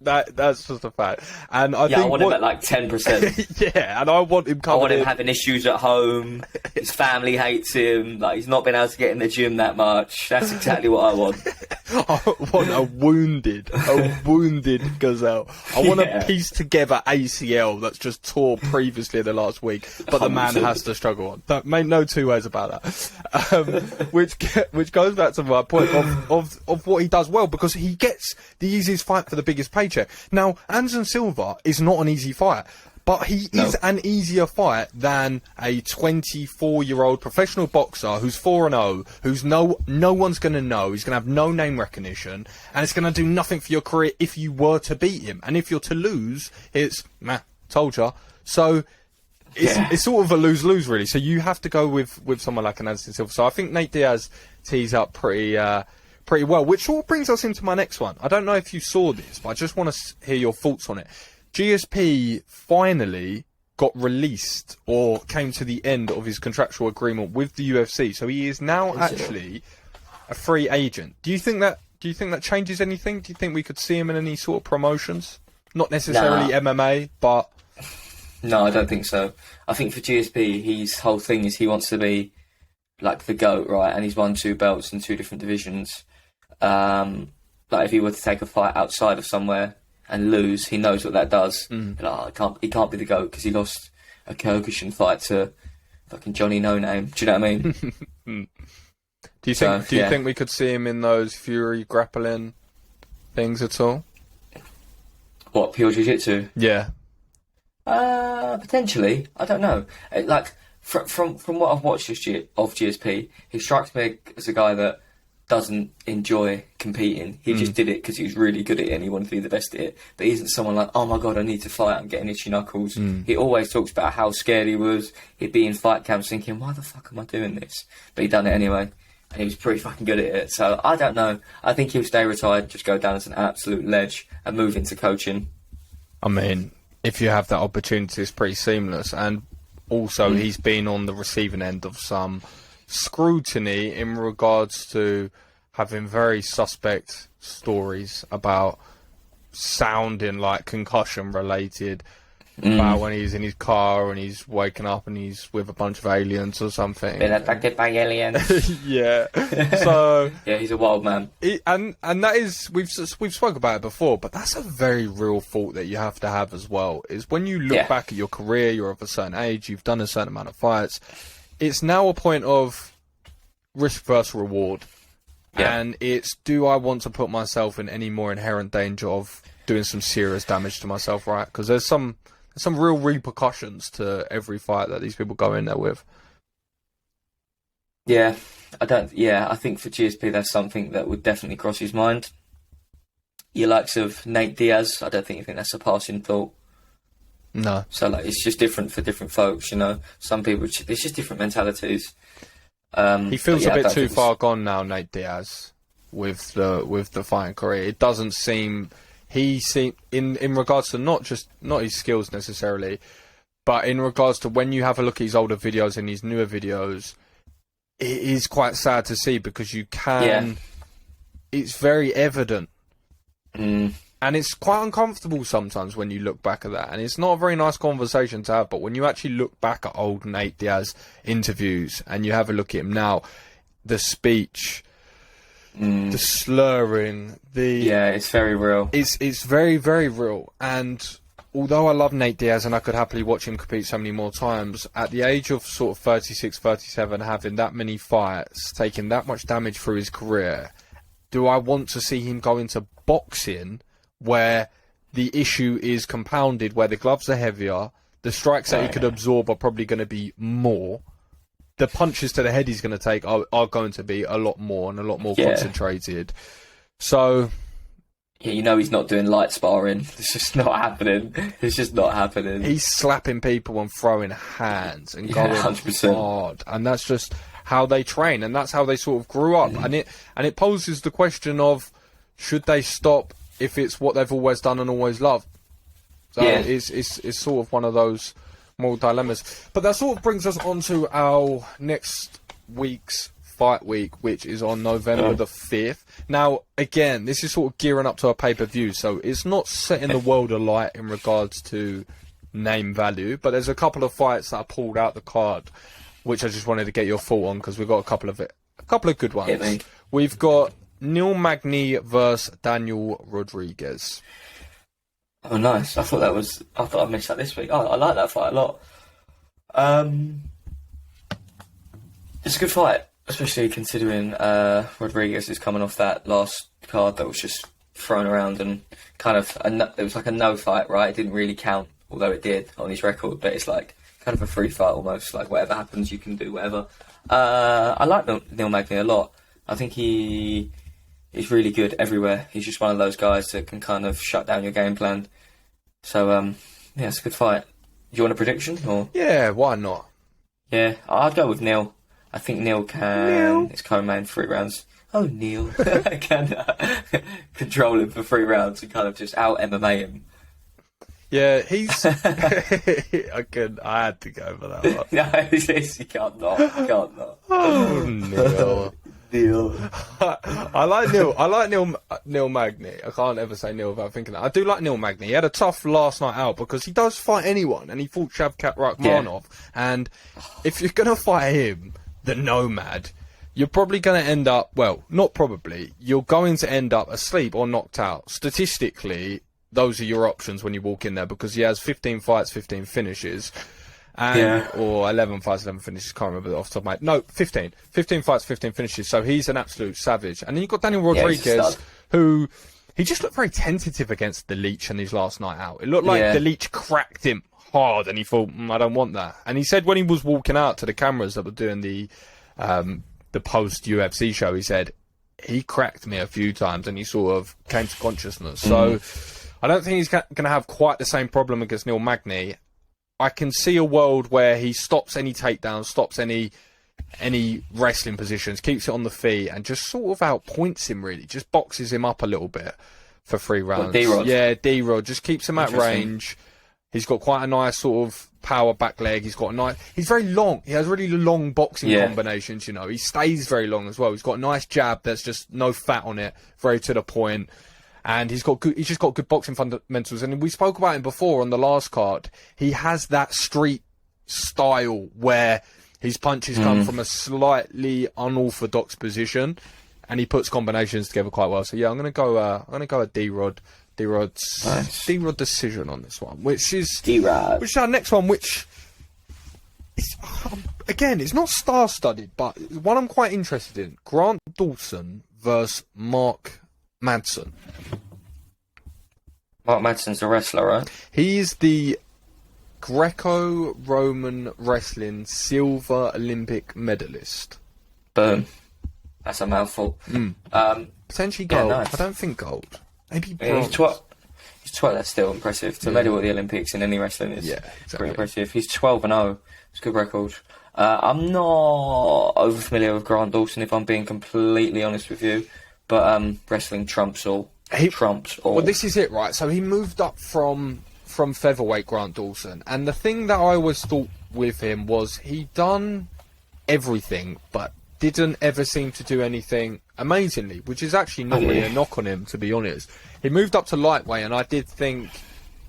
That's just a fact. And I think I want him at like 10%. Yeah, and I want him coming I want him having issues at home. His family hates him. Like, he's not been able to get in the gym that much. That's exactly what I want. I want a wounded gazelle. I want to piece together ACL that's just tore previously in the last week, but the man has to struggle on. Don't make no two ways about that. Which goes back to my point of what he does well, because he gets the easiest fight for the biggest paycheck. Now, Anderson Silva is not an easy fight, but he is an easier fight than a 24-year-old professional boxer who's 4-0, who's no one's going to know, he's going to have no name recognition, and it's going to do nothing for your career if you were to beat him. And if you're to lose, it's, told ya. So it's sort of a lose-lose, really. So you have to go with someone like an Anderson Silva. So I think Nate Diaz tees up pretty well, which sort of brings us into my next one. I don't know if you saw this, but I just want to hear your thoughts on it. GSP finally got released, or came to the end of his contractual agreement with the UFC, so he is now actually a free agent. Do you think that changes anything? Do you think we could see him in any sort of promotions? Not necessarily MMA, but... No, I don't think so. I think for GSP, his whole thing is he wants to be like the GOAT, right? And he's won 2 belts in 2 different divisions. Like, if he were to take a fight outside of somewhere and lose, he knows what that does. He can't be the GOAT because he lost a Kyrgyzstan fight to fucking Johnny No Name. Do you know what I mean? Do you think we could see him in those Fury grappling things at all? What, pure jiu-jitsu? Yeah. Potentially. I don't know. Like, from what I've watched of GSP, he strikes me as a guy that doesn't enjoy competing. He just did it because he was really good at it and he wanted to be the best at it. But he isn't someone like, oh my god, I need to fight, I'm getting itchy knuckles. He always talks about how scared he was. He'd be in fight camps thinking, why the fuck am I doing this? But he done it anyway. and he was pretty fucking good at it. So I don't know. I think he'll stay retired, just go down as an absolute ledge, and move into coaching. I mean, if you have that opportunity, it's pretty seamless. And also, he's been on the receiving end of some scrutiny in regards to having very suspect stories about sounding like concussion related, about when he's in his car and he's waking up and he's with a bunch of aliens or something. Been attacked by aliens. Yeah. So yeah, he's a wild man. And that is, we've spoken about it before, but that's a very real thought that you have to have as well. Is when you look back at your career, you're of a certain age, you've done a certain amount of fights. It's now a point of risk versus reward. Yeah. And it's, do I want to put myself in any more inherent danger of doing some serious damage to myself, right? Because there's some real repercussions to every fight that these people go in there with. Yeah, I think for GSP that's something that would definitely cross his mind. Your likes of Nate Diaz, I don't think you think that's a passing thought. No. So like, it's just different for different folks, you know. Some people, it's just different mentalities. He feels a bit too far gone now, Nate Diaz, with the fighting career. It doesn't seem. In regards to not his skills necessarily, but in regards to when you have a look at his older videos and his newer videos, it is quite sad to see because you can. Yeah. It's very evident, and it's quite uncomfortable sometimes when you look back at that. And it's not a very nice conversation to have. But when you actually look back at old Nate Diaz interviews and you have a look at him now, the speech. The slurring, it's very real. It's very, very real. And although I love Nate Diaz and I could happily watch him compete so many more times, at the age of sort of 36, 37, having that many fights, taking that much damage through his career, do I want to see him go into boxing where the issue is compounded, where the gloves are heavier, the strikes that he could absorb are probably going to be more, the punches to the head he's going to take are going to be a lot more and a lot more concentrated. So... yeah, you know he's not doing light sparring. It's just not happening. It's just not happening. He's slapping people and throwing hands and going 100%. Hard. And that's just how they train. And that's how they sort of grew up. And it poses the question of, should they stop if it's what they've always done and always loved? So it's sort of one of those... more dilemmas. But that sort of brings us on to our next week's fight week, which is on November the 5th. Now, again, this is sort of gearing up to a pay-per-view, so it's not setting the world alight in regards to name value, but there's a couple of fights that are pulled out the card, which I just wanted to get your thought on, because we've got a couple of good ones. We've got Neil Magny versus Daniel Rodriguez. Oh, nice. I thought I missed that this week. Oh, I like that fight a lot. It's a good fight, especially considering Rodriguez is coming off that last card that was just thrown around and kind of... it was like a no fight, right? It didn't really count, although it did on his record, but it's like kind of a free fight almost, like whatever happens, you can do whatever. I like Neil Magny a lot. I think he's really good everywhere. He's just one of those guys that can kind of shut down your game plan. So, it's a good fight. Do you want a prediction? Or? Yeah, why not? Yeah, I'd go with Neil. I think Neil can... It's co-main 3 rounds. Oh, Neil. Can control him for 3 rounds and kind of just out-MMA him. Yeah, he's... I had to go for that one. No, you can't not. Oh, Neil. Neil. I like Neil Magny. I can't ever say Neil without thinking that. I do like Neil Magny. He had a tough last night out because he does fight anyone, and he fought Shavkat Rakhmonov. Yeah. And if you're going to fight him, the Nomad, you're probably going to end up, well, not probably, you're going to end up asleep or knocked out. Statistically, those are your options when you walk in there because he has 15 fights, 15 finishes. Or 11 fights, 11 finishes, can't remember off the top of my head. No, 15. 15 fights, 15 finishes, so he's an absolute savage. And then you've got Daniel Rodriguez, who, he just looked very tentative against the Leech in his last night out. It looked like the Leech cracked him hard, and he thought, I don't want that. And he said when he was walking out to the cameras that were doing the post-UFC show, he said, he cracked me a few times, and he sort of came to consciousness. So, I don't think he's going to have quite the same problem against Neil Magny. I can see a world where he stops any takedowns, stops any any wrestling positions, keeps it on the feet, and just sort of outpoints him, really. Just boxes him up a little bit for 3 rounds. D-Rod? Yeah, D-Rod. Just keeps him at range. He's got quite a nice sort of power back leg. He's very long. He has really long boxing combinations, you know. He stays very long as well. He's got a nice jab that's just no fat on it, very to the point. And he's just got good boxing fundamentals. And we spoke about him before on the last card. He has that street style where his punches come from a slightly unorthodox position, and he puts combinations together quite well. So yeah, I'm gonna go a D-Rod. D-Rod decision on this one, which is our next one, which is, again, it's not star-studded, but one I'm quite interested in. Grant Dawson versus Mark Madsen. Mark Madsen's a wrestler, right? He's the Greco-Roman wrestling silver Olympic medalist. Boom. That's a mouthful. Potentially gold. Nice. I don't think gold. Maybe bronze. He's 12. That's still impressive. To medal at the Olympics in any wrestling is pretty impressive. He's 12-0. It's a good record. I'm not over familiar with Grant Dawson, if I'm being completely honest with you. But wrestling trumps all. Well, this is it, right? So he moved up from featherweight, Grant Dawson. And the thing that I always thought with him was he done everything, but didn't ever seem to do anything amazingly, which is actually not really a knock on him, to be honest. He moved up to lightweight, and I did think,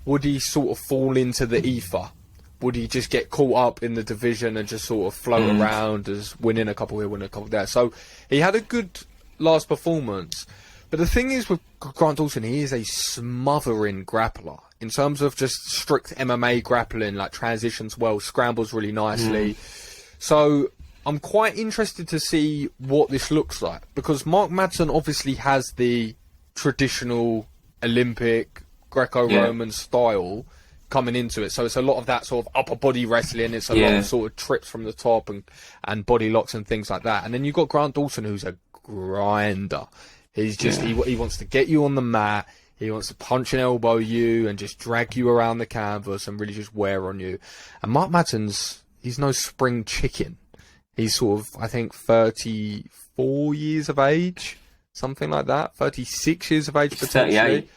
would he sort of fall into the ether? Would he just get caught up in the division and just sort of float around as winning a couple here, winning a couple there? So he had a good last performance. But the thing is with Grant Dawson, he is a smothering grappler. In terms of just strict MMA grappling, like transitions well, scrambles really nicely. So I'm quite interested to see what this looks like, because Mark Madsen obviously has the traditional Olympic Greco-Roman style coming into it. So it's a lot of that sort of upper body wrestling. It's a lot of sort of trips from the top and body locks and things like that. And then you've got Grant Dawson, who's a grinder. He's just, he wants to get you on the mat. He wants to punch and elbow you and just drag you around the canvas and really just wear on you. And Mark Madsen's, he's no spring chicken. He's sort of, I think, 34 years of age, something like that. 36 years of age, potentially.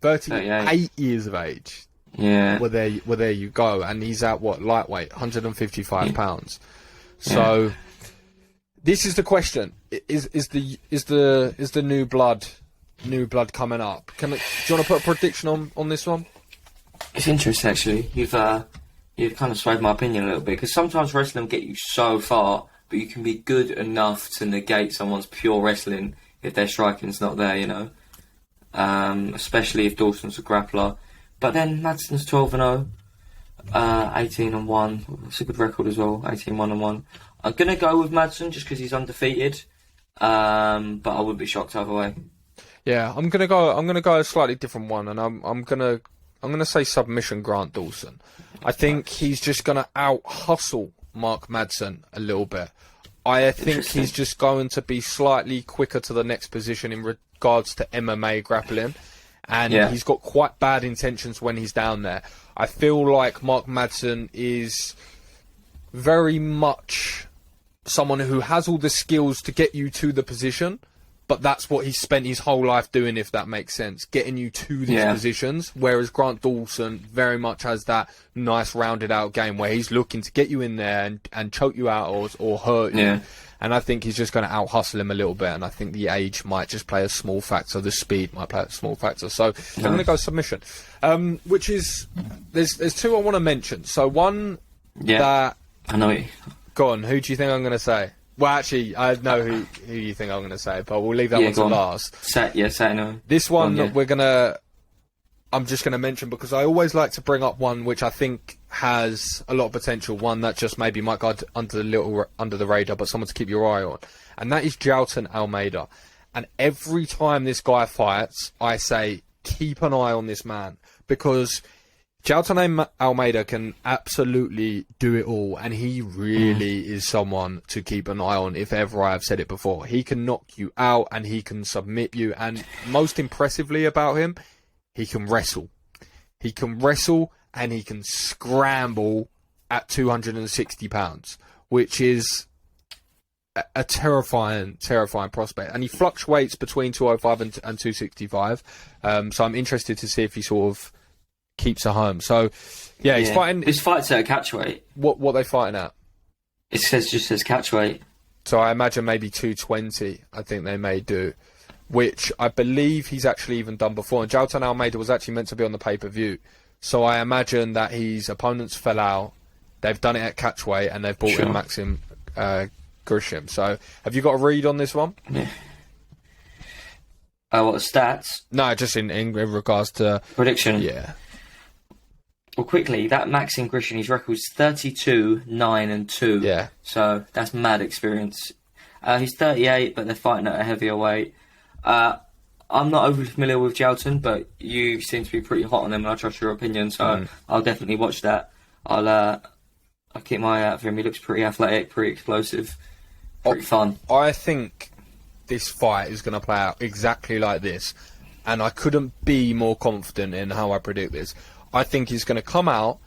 38 years of age. Yeah. Well, there you go. And he's at what, lightweight, 155 pounds. So this is the question: is the new blood coming up? Do you want to put a prediction on this one? It's interesting, actually. You've kind of swayed my opinion a little bit, because sometimes wrestling will get you so far, but you can be good enough to negate someone's pure wrestling if their striking's not there, you know. Especially if Dawson's a grappler. But then Madsen's 12-0, 18-1. It's a good record as well, 18-1-1. I'm gonna go with Madsen just because he's undefeated, but I wouldn't be shocked either way. Yeah, I'm gonna go a slightly different one, and I'm gonna say submission Grant Dawson. I think he's just gonna out hustle Mark Madsen a little bit. I think he's just going to be slightly quicker to the next position in regards to MMA grappling. And he's got quite bad intentions when he's down there. I feel like Mark Madsen is very much someone who has all the skills to get you to the position, but that's what he's spent his whole life doing, if that makes sense, getting you to these positions. Whereas Grant Dawson very much has that nice rounded out game where he's looking to get you in there and choke you out or hurt you. And I think he's just going to out-hustle him a little bit. And I think the age might just play a small factor. The speed might play a small factor. So I'm going to go submission. Which is... There's two I want to mention. So one that... I know it. Go on. Who do you think I'm going to say? Well, actually, I know who you think I'm going to say. But we'll leave that one to last. Say no. This one we're going to... I'm just going to mention because I always like to bring up one which I think has a lot of potential, one that just maybe might go under the radar, but someone to keep your eye on. And that is Jailton Almeida. And every time this guy fights, I say, keep an eye on this man. Because Jailton Almeida can absolutely do it all. And he really is someone to keep an eye on, if ever I have said it before. He can knock you out and he can submit you. And most impressively about him, he can wrestle. He can wrestle and he can scramble at 260 pounds, which is a terrifying prospect, and he fluctuates between 205 and 265. So I'm interested to see if he sort of keeps a home. So yeah, he's fighting. His fight's at a catchweight. What are they fighting at? It just says catchweight. So I imagine maybe 220. I think they may do, which I believe he's actually even done before. And Jailton Almeida was actually meant to be on the pay-per-view. So I imagine that his opponents fell out. They've done it at catchweight, and they've brought in Maxim Grisham. So have you got a read on this one? Yeah. What stats? No, just in regards to prediction. Yeah. Well, quickly, that Maxim Grisham, his record's 32, 9 and 2. Yeah. So that's mad experience. He's 38, but they're fighting at a heavier weight. I'm not overly familiar with Jailton, but you seem to be pretty hot on him, and I trust your opinion, so I'll definitely watch that. I'll keep my eye out for him. He looks pretty athletic, pretty explosive, pretty fun. I think this fight is going to play out exactly like this, and I couldn't be more confident in how I predict this. I think he's going to come out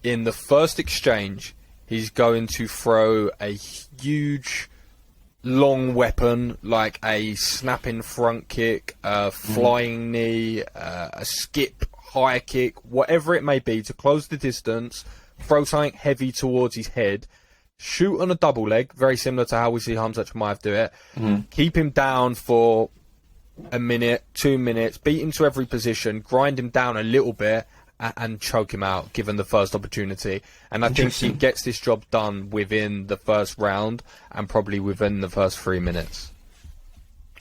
in the first exchange. He's going to throw a huge long weapon, like a snapping front kick, a flying knee, a skip high kick, whatever it may be, to close the distance, throw something heavy towards his head, shoot on a double leg, very similar to how we see Hamzat Chimaev do it, keep him down for a minute, 2 minutes, beat him to every position, grind him down a little bit, and choke him out given the first opportunity. And I think he gets this job done within the first round and probably within the first 3 minutes.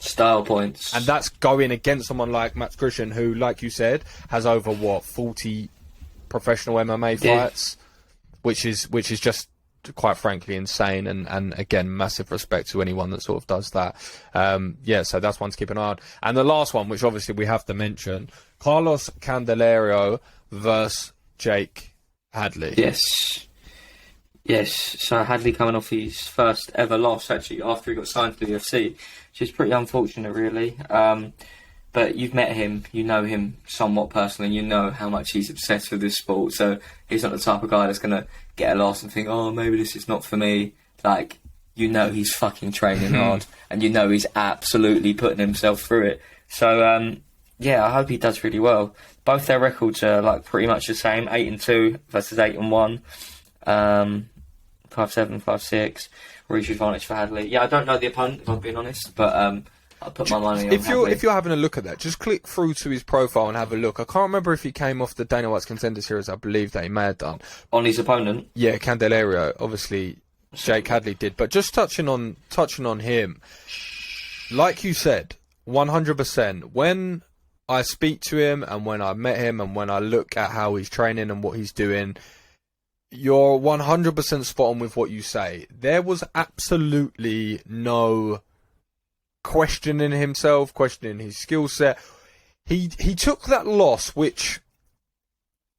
Style points. And that's going against someone like Max Grisham, who, like you said, has over 40 professional MMA fights, which is just quite frankly insane, and again, massive respect to anyone that sort of does that. So that's one to keep an eye on. And the last one, which obviously we have to mention, Carlos Candelario versus Jake Hadley. Yes. So Hadley coming off his first ever loss, actually, after he got signed to the UFC, which is pretty unfortunate, really. But you've met him, you know him somewhat personally, you know how much he's obsessed with this sport, so he's not the type of guy that's going to get a loss and think, oh, maybe this is not for me. Like, you know he's fucking training hard, and you know he's absolutely putting himself through it. So, I hope he does really well. Both their records are like pretty much the same, 8 and 2 versus 8 and 1, 5-7, 5-6, reach advantage for Hadley. Yeah, I don't know the opponent, if I'm being honest, but I'll put my money on Hadley. If you're having a look at that, just click through to his profile and have a look. I can't remember if he came off the Dana White's Contender Series. I believe that he may have done. On his opponent? Yeah, Candelario. Obviously, Jake Hadley did. But just touching on him, like you said, 100%. When I speak to him and when I met him and when I look at how he's training and what he's doing, you're 100% spot on with what you say. There was absolutely no questioning himself, questioning his skill set. He took that loss, which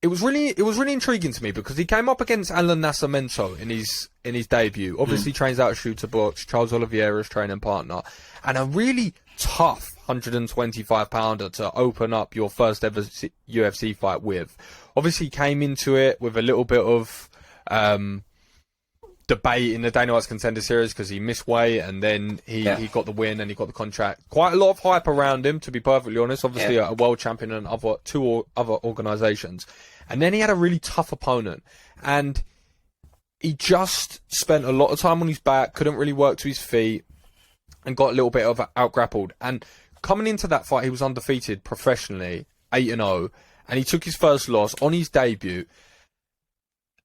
it was really intriguing to me, because he came up against Alan Nascimento in his debut. Obviously trains out of Shooter Box, Charles Oliveira's training partner, and a really tough 125-pounder to open up your first ever UFC fight with. Obviously came into it with a little bit of debate in the Dana White's Contender Series because he missed weight, and then he got the win and he got the contract. Quite a lot of hype around him, to be perfectly honest. Obviously a world champion and two other organisations. And then he had a really tough opponent, and he just spent a lot of time on his back, couldn't really work to his feet, and got a little bit of out-grappled. And coming into that fight, he was undefeated professionally, 8-0, and he took his first loss on his debut.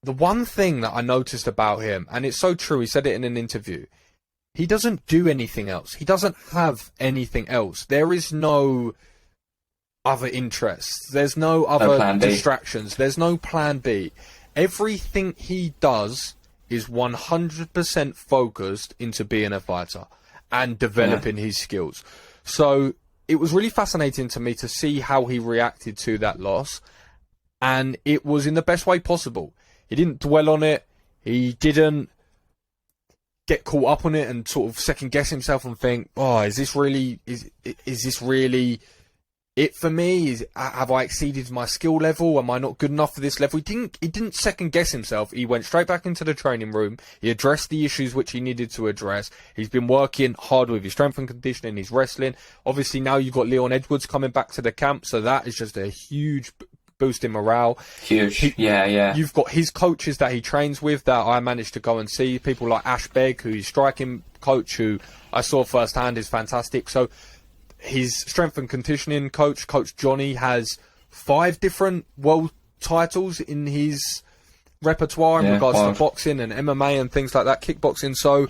The one thing that I noticed about him, and it's so true, he said it in an interview, he doesn't do anything else. He doesn't have anything else. There is no other interests. There's no other distractions. There's no plan B. Everything he does is 100% focused into being a fighter and developing his skills. So it was really fascinating to me to see how he reacted to that loss, and it was in the best way possible. He didn't dwell on it. He didn't get caught up on it and sort of second guess himself and think, oh, is this really It for me is, have I exceeded my skill level? Am I not good enough for this level? He didn't second guess himself. He went straight back into the training room. He addressed the issues which he needed to address. He's been working hard with his strength and conditioning, his wrestling. Obviously now you've got Leon Edwards coming back to the camp, so that is just a huge boost in morale. Huge. Yeah. You've got his coaches that he trains with that I managed to go and see. People like Ash Begg, who's striking coach, who I saw firsthand, is fantastic. So his strength and conditioning coach, Coach Johnny, has 5 different world titles in his repertoire in regards to boxing and MMA and things like that, kickboxing. So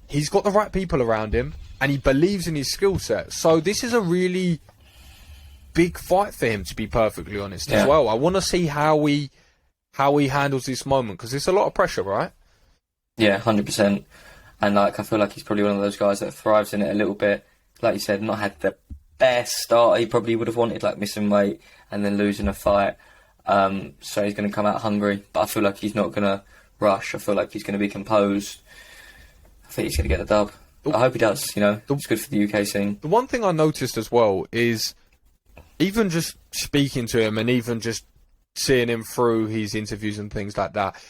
he's got the right people around him, and he believes in his skill set. So this is a really big fight for him, to be perfectly honest, as well. I want to see how he handles this moment, because it's a lot of pressure, right? Yeah, 100%. And like, I feel like he's probably one of those guys that thrives in it a little bit. Like you said, not had the best start he probably would have wanted, like missing weight and then losing a fight. So he's going to come out hungry, but I feel like he's not going to rush. I feel like he's going to be composed. I think he's going to get the dub. I hope he does, you know. It's good for the UK scene. The one thing I noticed as well is, even just speaking to him and even just seeing him through his interviews and things like that,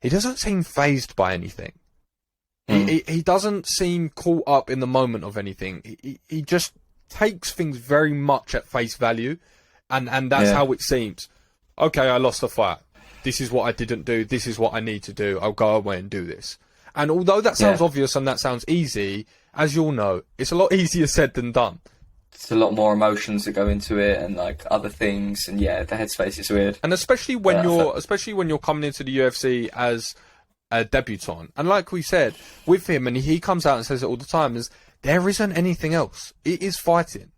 he doesn't seem fazed by anything. He doesn't seem caught up in the moment of anything. He just takes things very much at face value, and that's how it seems. Okay, I lost the fight. This is what I didn't do. This is what I need to do. I'll go away and do this. And although that sounds obvious and that sounds easy, as you'll know, it's a lot easier said than done. It's a lot more emotions that go into it, and like other things, and the headspace is weird. And especially when you're coming into the UFC as a debutant, and like we said with him, and he comes out and says it all the time, is there isn't anything else. It is fighting,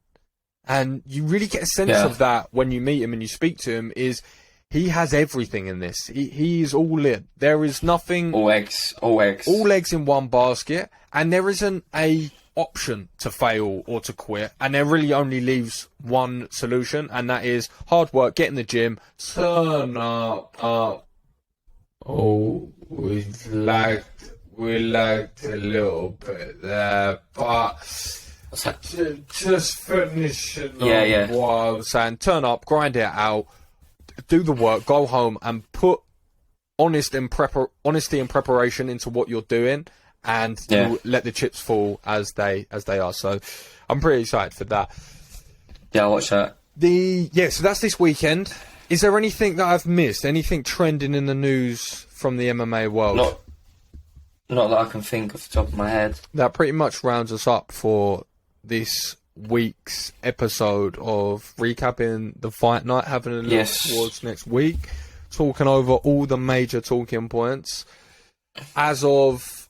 and you really get a sense of that when you meet him and you speak to him. Is he has everything in this? He is all in. There is nothing. All eggs in one basket, and there isn't a option to fail or to quit, and there really only leaves one solution, and that is hard work, get in the gym, turn up. Oh, we liked a little bit there, but just finishing on what I was saying. Turn up, grind it out, do the work, go home, and put honesty and preparation into what you're doing, and you let the chips fall as they are. So I'm pretty excited for that. Yeah, I'll watch that. So that's this weekend. Is there anything that I've missed? Anything trending in the news from the MMA world? Not that I can think off the top of my head. That pretty much rounds us up for this week's episode of recapping the fight night, having a look towards next week, talking over all the major talking points. As of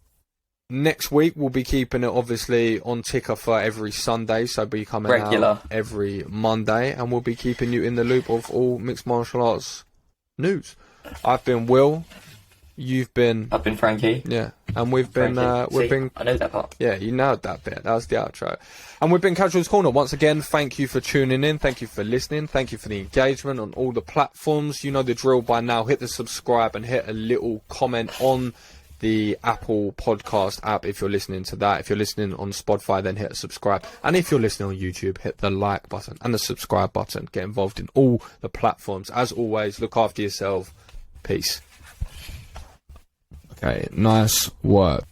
next week, we'll be keeping it obviously on ticker for every Sunday, so be coming out every Monday, and we'll be keeping you in the loop of all mixed martial arts news. I've been Will. I've been Frankie. Yeah, and we've been I know that part. Yeah, you nailed that bit. That was the outro. And we've been Casual's Corner. Once again, thank you for tuning in. Thank you for listening. Thank you for the engagement on all the platforms. You know the drill by now. Hit the subscribe and hit a little comment on the Apple Podcast app if you're listening to that. If you're listening on Spotify, then hit subscribe. And if you're listening on YouTube, hit the like button and the subscribe button. Get involved in all the platforms. As always, look after yourself. Peace. Okay, nice work.